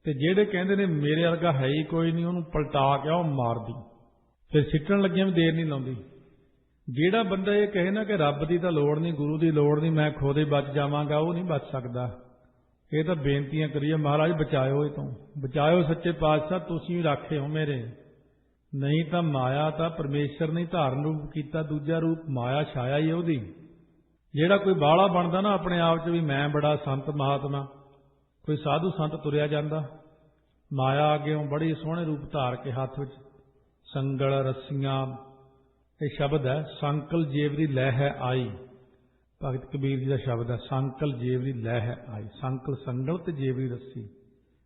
Speaker 1: ਤੇ ਜਿਹੜੇ ਕਹਿੰਦੇ ਨੇ ਮੇਰੇ ਵਰਗਾ ਹੈ ਹੀ ਕੋਈ ਨਹੀਂ, ਉਹਨੂੰ ਪਲਟਾ ਕੇ ਉਹ ਮਾਰਦੀ। ਫਿਰ ਸਿੱਟਣ ਲੱਗਿਆਂ ਵੀ ਦੇਰ ਨਹੀਂ ਲਾਉਂਦੀ। ਜਿਹੜਾ ਬੰਦਾ ਇਹ ਕਹੇ ਨਾ ਕਿ ਰੱਬ ਦੀ ਤਾਂ ਲੋੜ ਨਹੀਂ, ਗੁਰੂ ਦੀ ਲੋੜ ਨਹੀਂ, ਮੈਂ ਖੁਦ ਹੀ ਬਚ ਜਾਵਾਂਗਾ, ਉਹ ਨਹੀਂ ਬਚ ਸਕਦਾ। ਇਹ ਤਾਂ ਬੇਨਤੀਆਂ ਕਰੀਏ ਮਹਾਰਾਜ ਬਚਾਇਓ, ਇਹ ਤੋਂ ਬਚਾਇਓ ਸੱਚੇ ਪਾਤਸ਼ਾਹ, ਤੁਸੀਂ ਰਾਖੇ ਹੋ ਮੇਰੇ। ਨਹੀਂ ਤਾਂ ਮਾਇਆ ਤਾਂ ਪਰਮੇਸ਼ਰ ਨੇ ਧਾਰਨ ਰੂਪ ਕੀਤਾ, ਦੂਜਾ ਰੂਪ ਮਾਇਆ ਛਾਇਆ ਹੀ ਉਹਦੀ। ਜਿਹੜਾ ਕੋਈ ਬਾਹਲਾ ਬਣਦਾ ਨਾ ਆਪਣੇ ਆਪ 'ਚ ਵੀ ਮੈਂ ਬੜਾ ਸੰਤ ਮਹਾਤਮਾ, ਕੋਈ ਸਾਧੂ ਸੰਤ ਤੁਰਿਆ ਜਾਂਦਾ, माया अग्यों बड़ी सोहने रूप धार के हाथ विच संगल रस्सियां, ये शब्द है संकल जेवरी लह है आई। भगत कबीर जी का शब्द है, संकल जेवरी लह है आई। संकल संगल ते जेवरी रस्सी,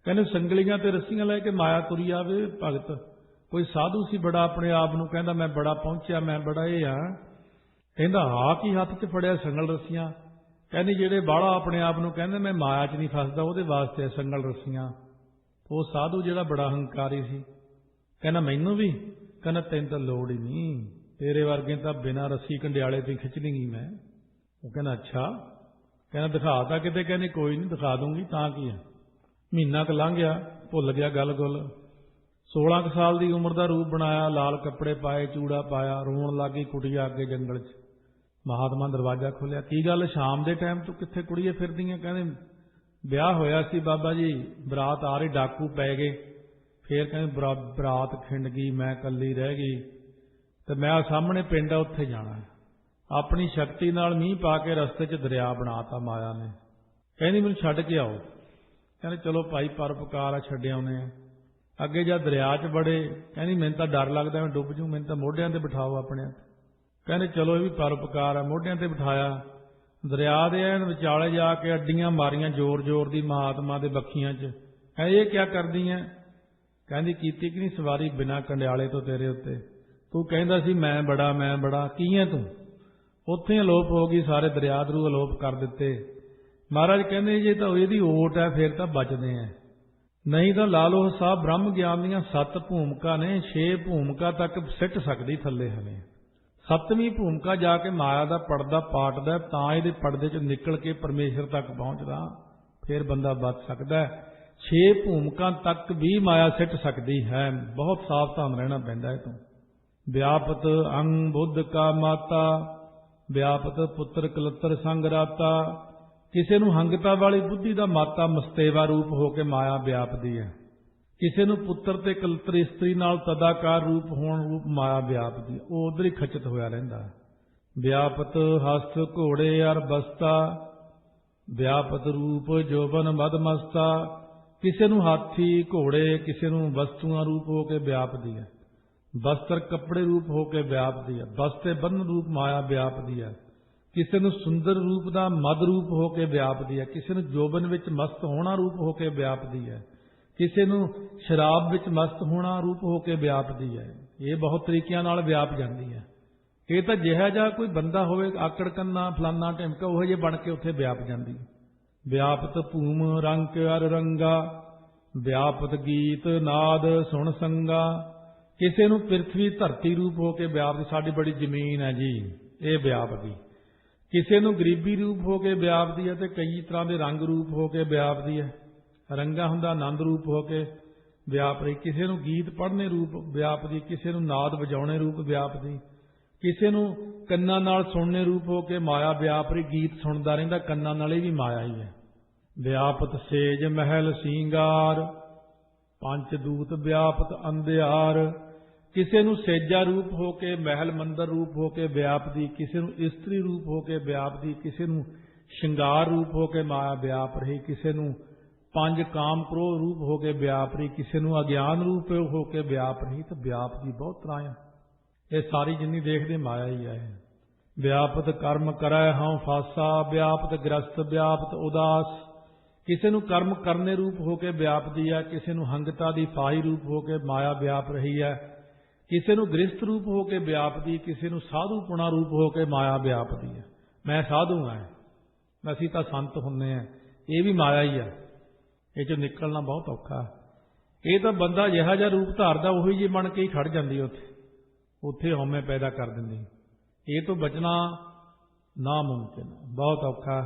Speaker 1: कहने संगलियां ते रस्सियां लैके माया तुरी आवे। भगत कोई साधु सी बड़ा अपने आप नूं कहंदा मैं बड़ा पहुंचिया, मैं बड़ा ये हाँ, कहंदा आ की हथ च फड़िया संगल रस्सियां। कहनी जेड़े बाड़ा अपने आप नूं कहंदे मैं माया च नहीं फसदा, उहदे वास्ते संगल रस्सियां। वो साधु जिहड़ा बड़ा हंकारी सी कहना मैनू भी, कहना तैनूं तां लोड़ ही नहीं, तेरे वर्गे तां बिना रस्सी कंडियाले ते खिच लूंगी मैं। वो कहना अच्छा, कहना दिखा तां किते, कहने कोई नहीं दिखा दूंगी, तां की है। महीना क लंघ गया, भुल गया गल गुल। 16 साल की उम्र का रूप बनाया, लाल कपड़े पाए, चूड़ा पाया, रोन लग गई कुड़िया अगे जंगल च। महात्मा दरवाजा खोलिया, की गल शाम के टाइम तू कित्थे कुड़िए फिरदी है? कहने ब्याह होया सी बाबा जी, बरात आ रही, डाकू पै गए, फिर कहने बरात खिंड गई, मैं कली रह गई, तो मैं सामने पिंड है उत्थे जाना है। अपनी शक्ति नाल मींह पा के रस्ते च दरिया बनाता माया ने। कहनी मैनूं छड्ड के आओ। कहने चलो भाई परोपकार आ, छड्डे आउने आ। अगे जा दरिया च बड़े, कहनी मैनूं तां डर लगदा मैं डुब जूं, मैनूं तां मोढियां ते बिठाओ अपने। कहने चलो ये भी परोपकार है, मोढियां ते बिठाया। दरिया दे एन विचाले जाके अड्डियां मारियां जोर जोर दी महात्मा दे बखियां च। ये क्या करदी है? कहंदी कीती कि नहीं सवारी बिना कंडियाले तो तेरे उत्ते, तू कहंदा सी मैं बड़ा, की है तू? उत्थे अलोप हो गई, सारे दरिया दरू अलोप कर दिते। महाराज कहंदे जे तां इहदी ओट है फिर तां बचदे हैं, नहीं तो ला लो साहब ब्रह्म ज्ञान दीयां 7 भूमिका ने, 6 भूमिका तक सिट सकदी थल्ले हवे। 7ਵੀਂ भूमिका जाके माया का पड़दा पाटदा, तां इहदे पड़दे च निकल के परमेश्वर तक पहुंचदा, फिर बंदा बच सकदा है। 6 भूमिका तक भी माया सिट सकती है, बहुत सावधान रहना पैंदा है। तो व्यापत अंग बुद्ध का माता, व्यापत पुत्र कलत्र संग राता। किसी नूं हंगता वाली बुद्धि का माता मस्तेवा रूप होकर माया व्यापदी है, किसी नूं पुत्र ते कलत्र इस्त्री नाल तदाकार रूप होण रूप माया व्यापदी है, वो उधर ही खचित होया रहिंदा है। व्यापत हस्त घोड़े अर बस्ता, व्यापत रूप जोबन मदमस्ता। किसी नूं हाथी घोड़े, किसी नूं वस्तुआं रूप होकर व्यापदी है, वस्त्र कपड़े रूप होकर व्यापदी है, बस्ते बंधन रूप माया व्यापदी है। किसी नूं सुंदर रूप का मद रूप होकर व्यापदी है, किसी नूं जोबन विच मस्त होना रूप होकर व्यापदी है, किसी नूं शराब विच मस्त होना रूप होकर व्यापदी है। ये बहुत तरीकिਆਂ नाल व्याप जाती है। ये तो जिहा जा कोई बंदा होवे आकड़ कन्ना फलाना ढिमका उहो जे बन के उत्थे व्याप जाती। व्यापत भूम रंग अर रंगा, व्यापत गीत नाद सुन संगा। किसी नूं पृथ्वी धरती रूप होकर व्यापदी, साडी बड़ी जमीन है जी ये व्यापदी। किसी नूं गरीबी रूप होकर व्यापदी है, तो कई तरह के रंग रूप होकर व्यापदी है। रंगा हुंदा आनंद रूप होकर व्याप रही। किसी नूं गीत पढ़ने रूप व्यापदी, किसी नूं नाद वजाउने रूप व्यापदी, किसी नूं कन्नां नाल सुनने रूप होकर माया व्याप रही। गीत सुनदा रहिंदा कन्नां नाल, भी माया ही है। व्यापत सेज महल सींगार, पंचदूत व्यापत अंधियार। किसी नूं सेजा रूप होकर महल मंदिर रूप होकर व्यापदी, किसी नूं इस्त्री रूप होकर व्यापदी, किसी नूं श्रृंगार रूप होकर माया व्याप रही, किसी नूं 5 काम क्रोध रूप होकर व्याप रही, किसी नूं अज्ञान रूप होकर व्याप रही। तो व्याप की बहुत तरह है, ये सारी जिन्नी देखते माया ही है। व्यापत कर्म करै हाँ फासा, व्यापत ग्रस्त व्यापत उदास। किसी नूं कर्म करने रूप होकर व्यापदी है, किसी नूं हंगता दी फाही रूप होकर माया व्याप रही है, किसी नूं गृहस्थ रूप होकर व्यापदी, किसी नूं साधुपुणा रूप होकर माया व्यापदी है। मैं साधु हाँ, असीं तां संत हुंदे हैं, ये भी माया ही है, ये चों निकलना बहुत औखा है। ये तो बंदा जिहा जिहा रूप धारदा उही जी बन के ही खड़ जांदी, उत्थे हौमे पैदा कर दिंदी। ये तो बचना नामुमकिन, बहुत औखा।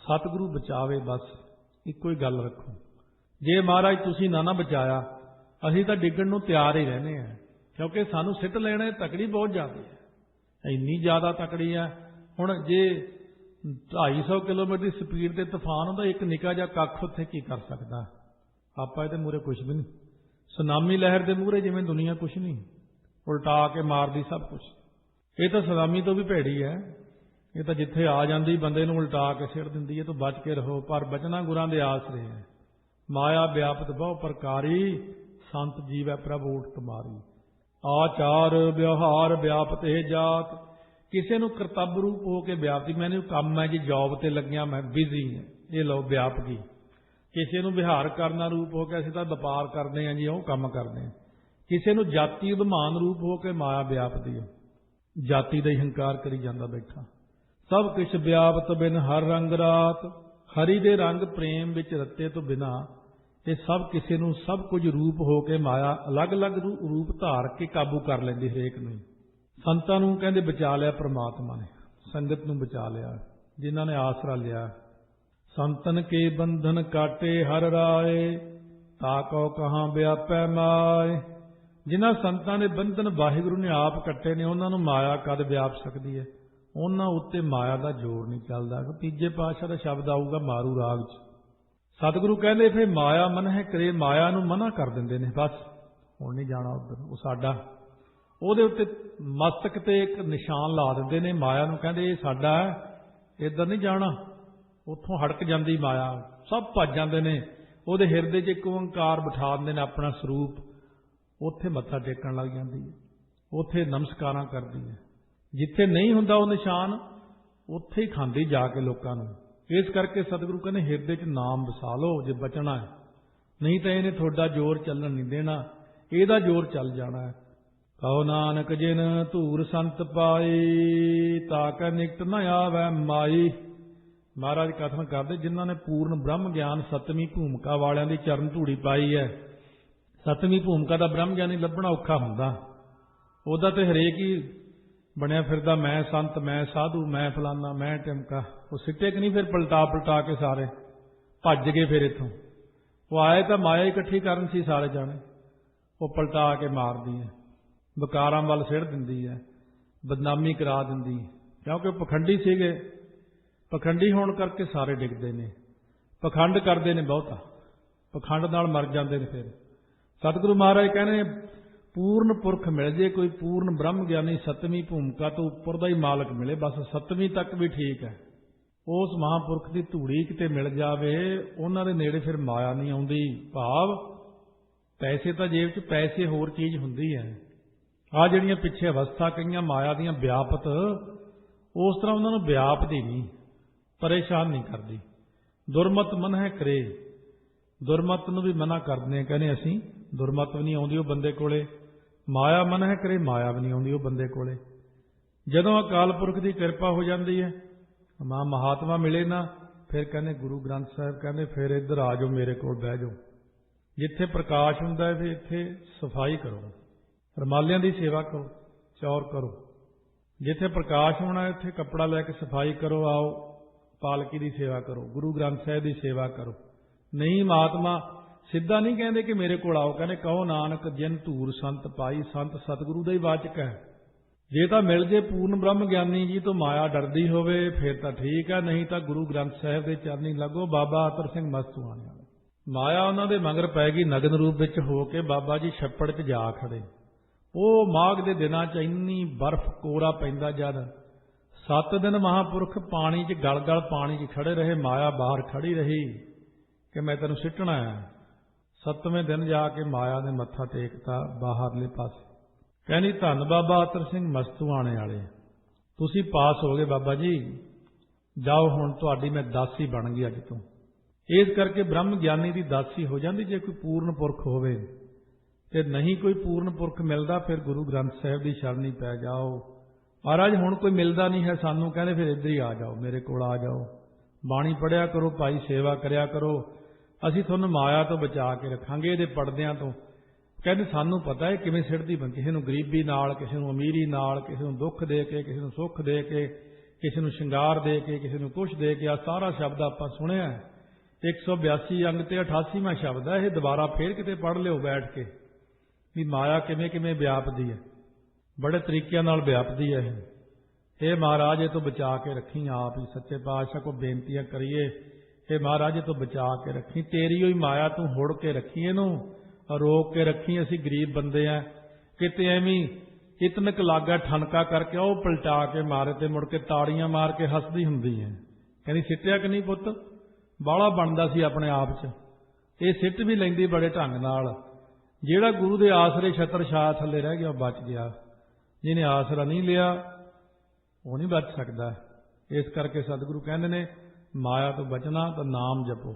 Speaker 1: सतगुरु बचावे, बस इक्को ही गल रखो, जे महाराज तुसीं ना बचाया असीं तां डिग्गण नूं तैयार ही रहने हैं, क्योंकि सानू सिट लेने तकड़ी बहुत ज़्यादा है, इन्नी ज़्यादा तकड़ी है। हुण जे 250 किलोमीटर की स्पीड से तूफान होंदा, एक निक्का जिहा कख उत्थे की कर सकदा? आपां इहदे मूहरे कुछ भी नहीं। सुनामी लहर के मूहरे जिवें दुनिया कुछ नहीं, उल्टा के मारदी सब कुछ। ये तो सुनामी तो भी भैड़ी है, ये तो जिथे आ जाती बंदे नूं उल्टा के सिर दिंदी है। तो बच के रहो, पर बचना गुरां दे आसरे है। माया व्यापत बहु प्रकारी, संत जीवै प्रभु ऊठ तुम्हारी। आचार व्यवहार व्यापत है जात, किसी ਨੂੰ ਕਰਤੱਵ ਰੂਪ ਹੋ ਕੇ ਵਿਆਪਤੀ, ਮੈਨੂੰ ਕੰਮ ਹੈ ਜੀ, ਜੌਬ ਤੇ ਲੱਗਿਆ, ਮੈਂ ਬਿਜ਼ੀ ਹਾਂ, ਇਹ ਲਓ ਵਿਆਪਕੀ। ਕਿਸੇ ਨੂੰ ਵਿਹਾਰ ਕਰਨਾ ਰੂਪ ਹੋ ਕੇ ਅਸੀਂ ਤਾਂ ਵਪਾਰ ਕਰਦੇ ਹਾਂ ਜੀ, ਉਹ ਕੰਮ ਕਰਦੇ ਹਾਂ। ਕਿਸੇ ਨੂੰ ਜਾਤੀ ਅਭਿਮਾਨ ਰੂਪ ਹੋ ਕੇ ਮਾਇਆ ਵਿਆਪਦੀ ਹੈ, ਜਾਤੀ ਦਾ ਹੀ ਹੰਕਾਰ ਕਰੀ ਜਾਂਦਾ ਬੈਠਾ। ਸਭ ਕੁਛ ਵਿਆਪਤ ਬਿਨ ਹਰ ਰੰਗ ਰਾਤ, ਹਰੀ ਦੇ ਰੰਗ ਪ੍ਰੇਮ ਵਿੱਚ ਰੱਤੇ ਤੋਂ ਬਿਨਾ ਇਹ ਸਭ ਕਿਸੇ ਨੂੰ ਸਭ ਕੁਝ ਰੂਪ ਹੋ ਕੇ ਮਾਇਆ ਅਲੱਗ-ਅਲੱਗ ਰੂਪ ਧਾਰ ਕੇ ਕਾਬੂ ਕਰ ਲੈਂਦੀ ਹਰੇਕ ਨੂੰ। ਸੰਤਾਂ ਨੂੰ ਕਹਿੰਦੇ ਬਚਾ ਲਿਆ ਪ੍ਰਮਾਤਮਾ ਨੇ, ਸੰਗਤ ਨੂੰ ਬਚਾ ਲਿਆ ਜਿਨ੍ਹਾਂ ਨੇ ਆਸਰਾ ਲਿਆ। ਸੰਤਨ ਕੇ ਬੰਧਨ ਕਾਟੇ ਹਰ ਰਾਏ, ਤਾਕੋ ਕਹਾਂ ਵਿਆਪੈ ਮਾਏ। ਜਿਨ੍ਹਾਂ ਸੰਤਾਂ ਦੇ ਬੰਧਨ ਵਾਹਿਗੁਰੂ ਨੇ ਆਪ ਕੱਟੇ ਨੇ, ਉਹਨਾਂ ਨੂੰ ਮਾਇਆ ਕਦ ਵਿਆਪ ਸਕਦੀ ਹੈ? ਉਹਨਾਂ ਉੱਤੇ ਮਾਇਆ ਦਾ ਜ਼ੋਰ ਨਹੀਂ ਚੱਲਦਾ। ਤੀਜੇ ਪਾਤਸ਼ਾਹ ਦਾ ਸ਼ਬਦ ਆਊਗਾ ਮਾਰੂ ਰਾਗ 'ਚ। ਸਤਿਗੁਰੂ ਕਹਿੰਦੇ ਫਿਰ ਮਾਇਆ ਮਨ ਹੈ ਕਰੇ, ਮਾਇਆ ਨੂੰ ਮਨਾ ਕਰ ਦਿੰਦੇ ਨੇ, ਬਸ ਹੁਣ ਨਹੀਂ ਜਾਣਾ ਉੱਧਰ, ਉਹ ਸਾਡਾ। ਉਹਦੇ ਉੱਤੇ ਮਸਤਕ ਤੇ ਇੱਕ ਨਿਸ਼ਾਨ ਲਾ ਦਿੰਦੇ ਨੇ, ਮਾਇਆ ਨੂੰ ਕਹਿੰਦੇ ਇਹ ਸਾਡਾ ਹੈ, ਇੱਧਰ ਨਹੀਂ ਜਾਣਾ। ਉੱਥੋਂ ਹੜਕ ਜਾਂਦੀ ਮਾਇਆ, ਸਭ ਭੱਜ ਜਾਂਦੇ ਨੇ। ਉਹਦੇ ਹਿਰਦੇ 'ਚ ਇੱਕ ਓਂਕਾਰ ਬਿਠਾ ਦਿੰਦੇ ਨੇ ਆਪਣਾ ਸਰੂਪ, ਉੱਥੇ ਮੱਥਾ ਟੇਕਣ ਲੱਗ ਜਾਂਦੀ ਹੈ, ਉੱਥੇ ਨਮਸਕਾਰਾਂ ਕਰਦੀ ਹੈ। ਜਿੱਥੇ ਨਹੀਂ ਹੁੰਦਾ ਉਹ ਨਿਸ਼ਾਨ, ਉੱਥੇ ਹੀ ਖਾਂਦੀ ਜਾ ਕੇ ਲੋਕਾਂ ਨੂੰ। ਇਸ ਕਰਕੇ ਸਤਿਗੁਰੂ ਕਹਿੰਦੇ ਹਿਰਦੇ 'ਚ ਨਾਮ ਵਸਾ ਲਓ ਜੇ ਬਚਣਾ ਹੈ, ਨਹੀਂ ਤਾਂ ਇਹਨੇ ਤੁਹਾਡਾ ਜ਼ੋਰ ਚੱਲਣ ਨਹੀਂ ਦੇਣਾ, ਇਹਦਾ ਜ਼ੋਰ ਚੱਲ ਜਾਣਾ ਹੈ। ਕਹੋ ਨਾਨਕ ਜਿਨ ਧੂਰ ਸੰਤ ਪਾਈ, ਤਾਕੈ ਨਿਕਟ ਨ ਆਵੈ ਮਾਈ। ਮਹਾਰਾਜ ਕਥਨ ਕਰਦੇ ਜਿਨ੍ਹਾਂ ਨੇ ਪੂਰਨ ਬ੍ਰਹਮ ਗਿਆਨ ਸੱਤਵੀਂ ਭੂਮਿਕਾ ਵਾਲਿਆਂ ਦੀ ਚਰਨ ਧੂੜੀ ਪਾਈ ਹੈ। ਸੱਤਵੀਂ ਭੂਮਿਕਾ ਦਾ ਬ੍ਰਹਮ ਗਿਆਨੀ ਲੱਭਣਾ ਔਖਾ ਹੁੰਦਾ, ਉਹਦਾ ਤੇ ਹਰੇਕ ਹੀ ਬਣਿਆ ਫਿਰਦਾ, ਮੈਂ ਸੰਤ, ਮੈਂ ਸਾਧੂ, ਮੈਂ ਫਲਾਨਾ, ਮੈਂ ਟਿਮਕਾ। ਉਹ ਸਿੱਟੇ ਕਿ ਨਹੀਂ ਫਿਰ ਪਲਟਾ ਕੇ ਸਾਰੇ ਭੱਜ ਗਏ। ਫਿਰ ਇੱਥੋਂ ਉਹ ਆਏ ਤਾਂ ਮਾਇਆ ਇਕੱਠੀ ਕਰਨ ਸੀ ਸਾਰੇ ਜਾਣੇ, ਉਹ ਪਲਟਾ ਕੇ ਮਾਰਦੀ ਹੈ, ਵਿਕਾਰਾਂ ਵੱਲ ਸਿੱਟ ਦਿੰਦੀ ਹੈ, ਬਦਨਾਮੀ ਕਰਾ ਦਿੰਦੀ। ਕਿਉਂਕਿ ਪਖੰਡੀ ਸੀਗੇ, ਪਖੰਡੀ ਹੋਣ ਕਰਕੇ ਸਾਰੇ ਡਿੱਗਦੇ ਨੇ, ਪਖੰਡ ਕਰਦੇ ਨੇ ਬਹੁਤਾ, ਪਖੰਡ ਨਾਲ ਮਰ ਜਾਂਦੇ ਨੇ। ਫਿਰ ਸਤਿਗੁਰੂ ਮਹਾਰਾਜ ਕਹਿੰਦੇ ਪੂਰਨ ਪੁਰਖ ਮਿਲ ਜੇ ਕੋਈ, ਪੂਰਨ ਬ੍ਰਹਮ ਗਿਆਨੀ ਸੱਤਵੀਂ ਭੂਮਿਕਾ ਤੋਂ ਉੱਪਰ ਦਾ ਹੀ ਮਾਲਕ ਮਿਲੇ, ਬਸ ਸੱਤਵੀਂ ਤੱਕ ਵੀ ਠੀਕ ਹੈ। ਉਸ ਮਹਾਂਪੁਰਖ ਦੀ ਧੂੜੀ ਕਿਤੇ ਮਿਲ ਜਾਵੇ, ਉਹਨਾਂ ਦੇ ਨੇੜੇ ਫਿਰ ਮਾਇਆ ਨਹੀਂ ਆਉਂਦੀ। ਭਾਵ ਪੈਸੇ ਤਾਂ ਜੇਬ 'ਚ, ਪੈਸੇ ਹੋਰ ਚੀਜ਼ ਹੁੰਦੀ ਹੈ। ਆਹ ਜਿਹੜੀਆਂ ਪਿੱਛੇ ਅਵਸਥਾ ਕਈਆਂ ਮਾਇਆ ਦੀਆਂ ਵਿਆਪਤ, ਉਸ ਤਰ੍ਹਾਂ ਉਹਨਾਂ ਨੂੰ ਵਿਆਪਦੀ ਨਹੀਂ, ਪਰੇਸ਼ਾਨ ਨਹੀਂ ਕਰਦੀ। ਦੁਰਮਤ ਮਨ ਹੈ ਕਰੇ, ਦੁਰਮਤ ਨੂੰ ਵੀ ਮਨਾ ਕਰਦੇ ਆ, ਕਹਿੰਦੇ ਅਸੀਂ ਦੁਰਮਤ ਵੀ ਨਹੀਂ ਆਉਂਦੀ ਉਹ ਬੰਦੇ ਕੋਲੇ। ਮਾਇਆ ਮਨ ਹੈ ਕਰੇ, ਮਾਇਆ ਵੀ ਨਹੀਂ ਆਉਂਦੀ ਉਹ ਬੰਦੇ ਕੋਲੇ। ਜਦੋਂ ਅਕਾਲ ਪੁਰਖ ਦੀ ਕਿਰਪਾ ਹੋ ਜਾਂਦੀ ਹੈ, ਮਹਾਤਮਾ ਮਿਲੇ ਨਾ, ਫਿਰ ਕਹਿੰਦੇ ਗੁਰੂ ਗ੍ਰੰਥ ਸਾਹਿਬ ਕਹਿੰਦੇ ਫਿਰ ਇੱਧਰ ਆ ਜਾਓ, ਮੇਰੇ ਕੋਲ ਬਹਿ ਜਾਓ। ਜਿੱਥੇ ਪ੍ਰਕਾਸ਼ ਹੁੰਦਾ ਹੈ ਫਿਰ ਇੱਥੇ ਸਫਾਈ ਕਰੋ, ਰਮਾਲਿਆਂ ਦੀ ਸੇਵਾ ਕਰੋ, ਚੌਰ ਕਰੋ। ਜਿੱਥੇ ਪ੍ਰਕਾਸ਼ ਹੋਣਾ ਉੱਥੇ ਕੱਪੜਾ ਲੈ ਕੇ ਸਫਾਈ ਕਰੋ, ਆਓ ਪਾਲਕੀ ਦੀ ਸੇਵਾ ਕਰੋ, ਗੁਰੂ ਗ੍ਰੰਥ ਸਾਹਿਬ ਦੀ ਸੇਵਾ ਕਰੋ। ਨਹੀਂ ਮਹਾਤਮਾ ਸਿੱਧਾ ਨਹੀਂ ਕਹਿੰਦੇ ਕਿ ਮੇਰੇ ਕੋਲ ਆਓ, ਕਹਿੰਦੇ ਕਹੋ ਨਾਨਕ ਜਿਨ ਧੂਰ ਸੰਤ ਪਾਈ। ਸੰਤ ਸਤਿਗੁਰੂ ਦਾ ਹੀ ਵਾਚਕ ਹੈ। ਜੇ ਤਾਂ ਮਿਲ ਜੇ ਪੂਰਨ ਬ੍ਰਹਮ ਗਿਆਨੀ ਜੀ ਤੋਂ ਮਾਇਆ ਡਰਦੀ ਹੋਵੇ ਫਿਰ ਤਾਂ ਠੀਕ ਹੈ, ਨਹੀਂ ਤਾਂ ਗੁਰੂ ਗ੍ਰੰਥ ਸਾਹਿਬ ਦੇ ਚਰਨੀ ਲੱਗੋ। ਬਾਬਾ ਅਤਰ ਸਿੰਘ ਮਸਤੂਆਣੇ ਵਾਲੇ, ਮਾਇਆ ਉਹਨਾਂ ਦੇ ਮਗਰ ਪੈ ਗਈ ਨਗਨ ਰੂਪ ਵਿੱਚ ਹੋ ਕੇ, ਬਾਬਾ ਜੀ ਛੱਪੜ 'ਚ ਜਾ ਖੜੇ। ਉਹ ਮਾਘ ਦੇ ਦਿਨਾਂ 'ਚ ਇੰਨੀ ਬਰਫ਼ ਕੋਰਾ ਪੈਂਦਾ, ਜਦ 7 ਦਿਨ ਮਹਾਂਪੁਰਖ ਪਾਣੀ 'ਚ ਗਲ ਪਾਣੀ 'ਚ ਖੜੇ ਰਹੇ, ਮਾਇਆ ਬਾਹਰ ਖੜੀ ਰਹੀ ਕਿ ਮੈਂ ਤੈਨੂੰ ਸਿੱਟਣਾ ਹੈ। 7ਵੇਂ ਦਿਨ ਜਾ ਕੇ ਮਾਇਆ ਨੇ ਮੱਥਾ ਟੇਕਤਾ ਬਾਹਰਲੇ ਪਾਸੇ, ਕਹਿੰਦੀ ਧੰਨ ਬਾਬਾ ਅਤਰ ਸਿੰਘ ਮਸਤੂਆਣੇ ਵਾਲੇ, ਤੁਸੀਂ ਪਾਸ ਹੋ ਗਏ ਬਾਬਾ ਜੀ, ਜਾਓ ਹੁਣ ਤੁਹਾਡੀ ਮੈਂ ਦਾਸੀ ਬਣ ਗਈ ਅੱਜ ਤੋਂ। ਇਸ ਕਰਕੇ ਬ੍ਰਹਮ ਗਿਆਨੀ ਦੀ ਦਾਸੀ ਹੋ ਜਾਂਦੀ ਜੇ ਕੋਈ ਪੂਰਨ ਪੁਰਖ ਹੋਵੇ। ਤੇ ਨਹੀਂ ਕੋਈ ਪੂਰਨ ਪੁਰਖ ਮਿਲਦਾ ਫਿਰ ਗੁਰੂ ਗ੍ਰੰਥ ਸਾਹਿਬ ਦੀ ਸ਼ਰਣੀ ਪੈ ਜਾਓ। ਮਹਾਰਾਜ ਹੁਣ ਕੋਈ ਮਿਲਦਾ ਨਹੀਂ ਹੈ ਸਾਨੂੰ, ਕਹਿੰਦੇ ਫਿਰ ਇੱਧਰ ਹੀ ਆ ਜਾਓ, ਮੇਰੇ ਕੋਲ ਆ ਜਾਓ, ਬਾਣੀ ਪੜ੍ਹਿਆ ਕਰੋ ਭਾਈ, ਸੇਵਾ ਕਰਿਆ ਕਰੋ, ਅਸੀਂ ਤੁਹਾਨੂੰ ਮਾਇਆ ਤੋਂ ਬਚਾ ਕੇ ਰੱਖਾਂਗੇ, ਇਹਦੇ ਪਰਦਿਆਂ ਤੋਂ। ਕਹਿੰਦੇ ਸਾਨੂੰ ਪਤਾ ਹੈ ਕਿਵੇਂ ਸਿੱਟਦੀ ਬਣ, ਕਿਸੇ ਨੂੰ ਗਰੀਬੀ ਨਾਲ, ਕਿਸੇ ਨੂੰ ਅਮੀਰੀ ਨਾਲ, ਕਿਸੇ ਨੂੰ ਦੁੱਖ ਦੇ ਕੇ, ਕਿਸੇ ਨੂੰ ਸੁੱਖ ਦੇ ਕੇ, ਕਿਸੇ ਨੂੰ ਸ਼ਿੰਗਾਰ ਦੇ ਕੇ, ਕਿਸੇ ਨੂੰ ਕੁਛ ਦੇ ਕੇ। ਆ ਸਾਰਾ ਸ਼ਬਦ ਆਪਾਂ ਸੁਣਿਆ 182 ਅੰਗ ਤੇ 88ਵਾਂ ਸ਼ਬਦ ਹੈ ਇਹ, ਦੁਬਾਰਾ ਫੇਰ ਕਿਤੇ ਪੜ੍ਹ ਲਿਓ ਬੈਠ ਕੇ ਵੀ ਮਾਇਆ ਕਿਵੇਂ ਕਿਵੇਂ ਵਿਆਪਦੀ ਹੈ, ਬੜੇ ਤਰੀਕਿਆਂ ਨਾਲ ਵਿਆਪਦੀ ਹੈ ਇਹ। ਮਹਾਰਾਜ ਇਹ ਤੋਂ ਬਚਾ ਕੇ ਰੱਖੀ, ਆਪ ਹੀ ਸੱਚੇ ਪਾਤਸ਼ਾਹ ਕੋ ਬੇਨਤੀਆਂ ਕਰੀਏ, ਇਹ ਮਹਾਰਾਜ ਇਹ ਤੋਂ ਬਚਾ ਕੇ ਰੱਖੀ, ਤੇਰੀ ਹੋਈ ਮਾਇਆ ਤੂੰ ਹੁੜ ਕੇ ਰੱਖੀ, ਇਹਨੂੰ ਰੋਕ ਕੇ ਰੱਖੀ। ਅਸੀਂ ਗਰੀਬ ਬੰਦੇ ਆ, ਕਿਤੇ ਐਵੇਂ ਇਤਨਕ ਲਾਗਾ ਠਨਕਾ ਕਰਕੇ ਉਹ ਪਲਟਾ ਕੇ ਮਾਰੇ ਤੇ ਮੁੜ ਕੇ ਤਾੜੀਆਂ ਮਾਰ ਕੇ ਹੱਸਦੀ ਹੁੰਦੀ ਹੈ। ਕਹਿੰਦੀ ਸਿੱਟਿਆ ਕਿ ਨਹੀਂ ਪੁੱਤ, ਬਾਹਲਾ ਬਣਦਾ ਸੀ ਆਪਣੇ ਆਪ 'ਚ, ਇਹ ਸਿੱਟ ਵੀ ਲੈਂਦੀ बड़े ढंग नाल। ਜਿਹੜਾ गुरु के आसरे छत्र छाया थले रह गया बच गया, जिन्हें आसरा नहीं लिया वो नहीं बच सकता। इस करके सतगुरु कहते ने माया तो बचना तो नाम जपो।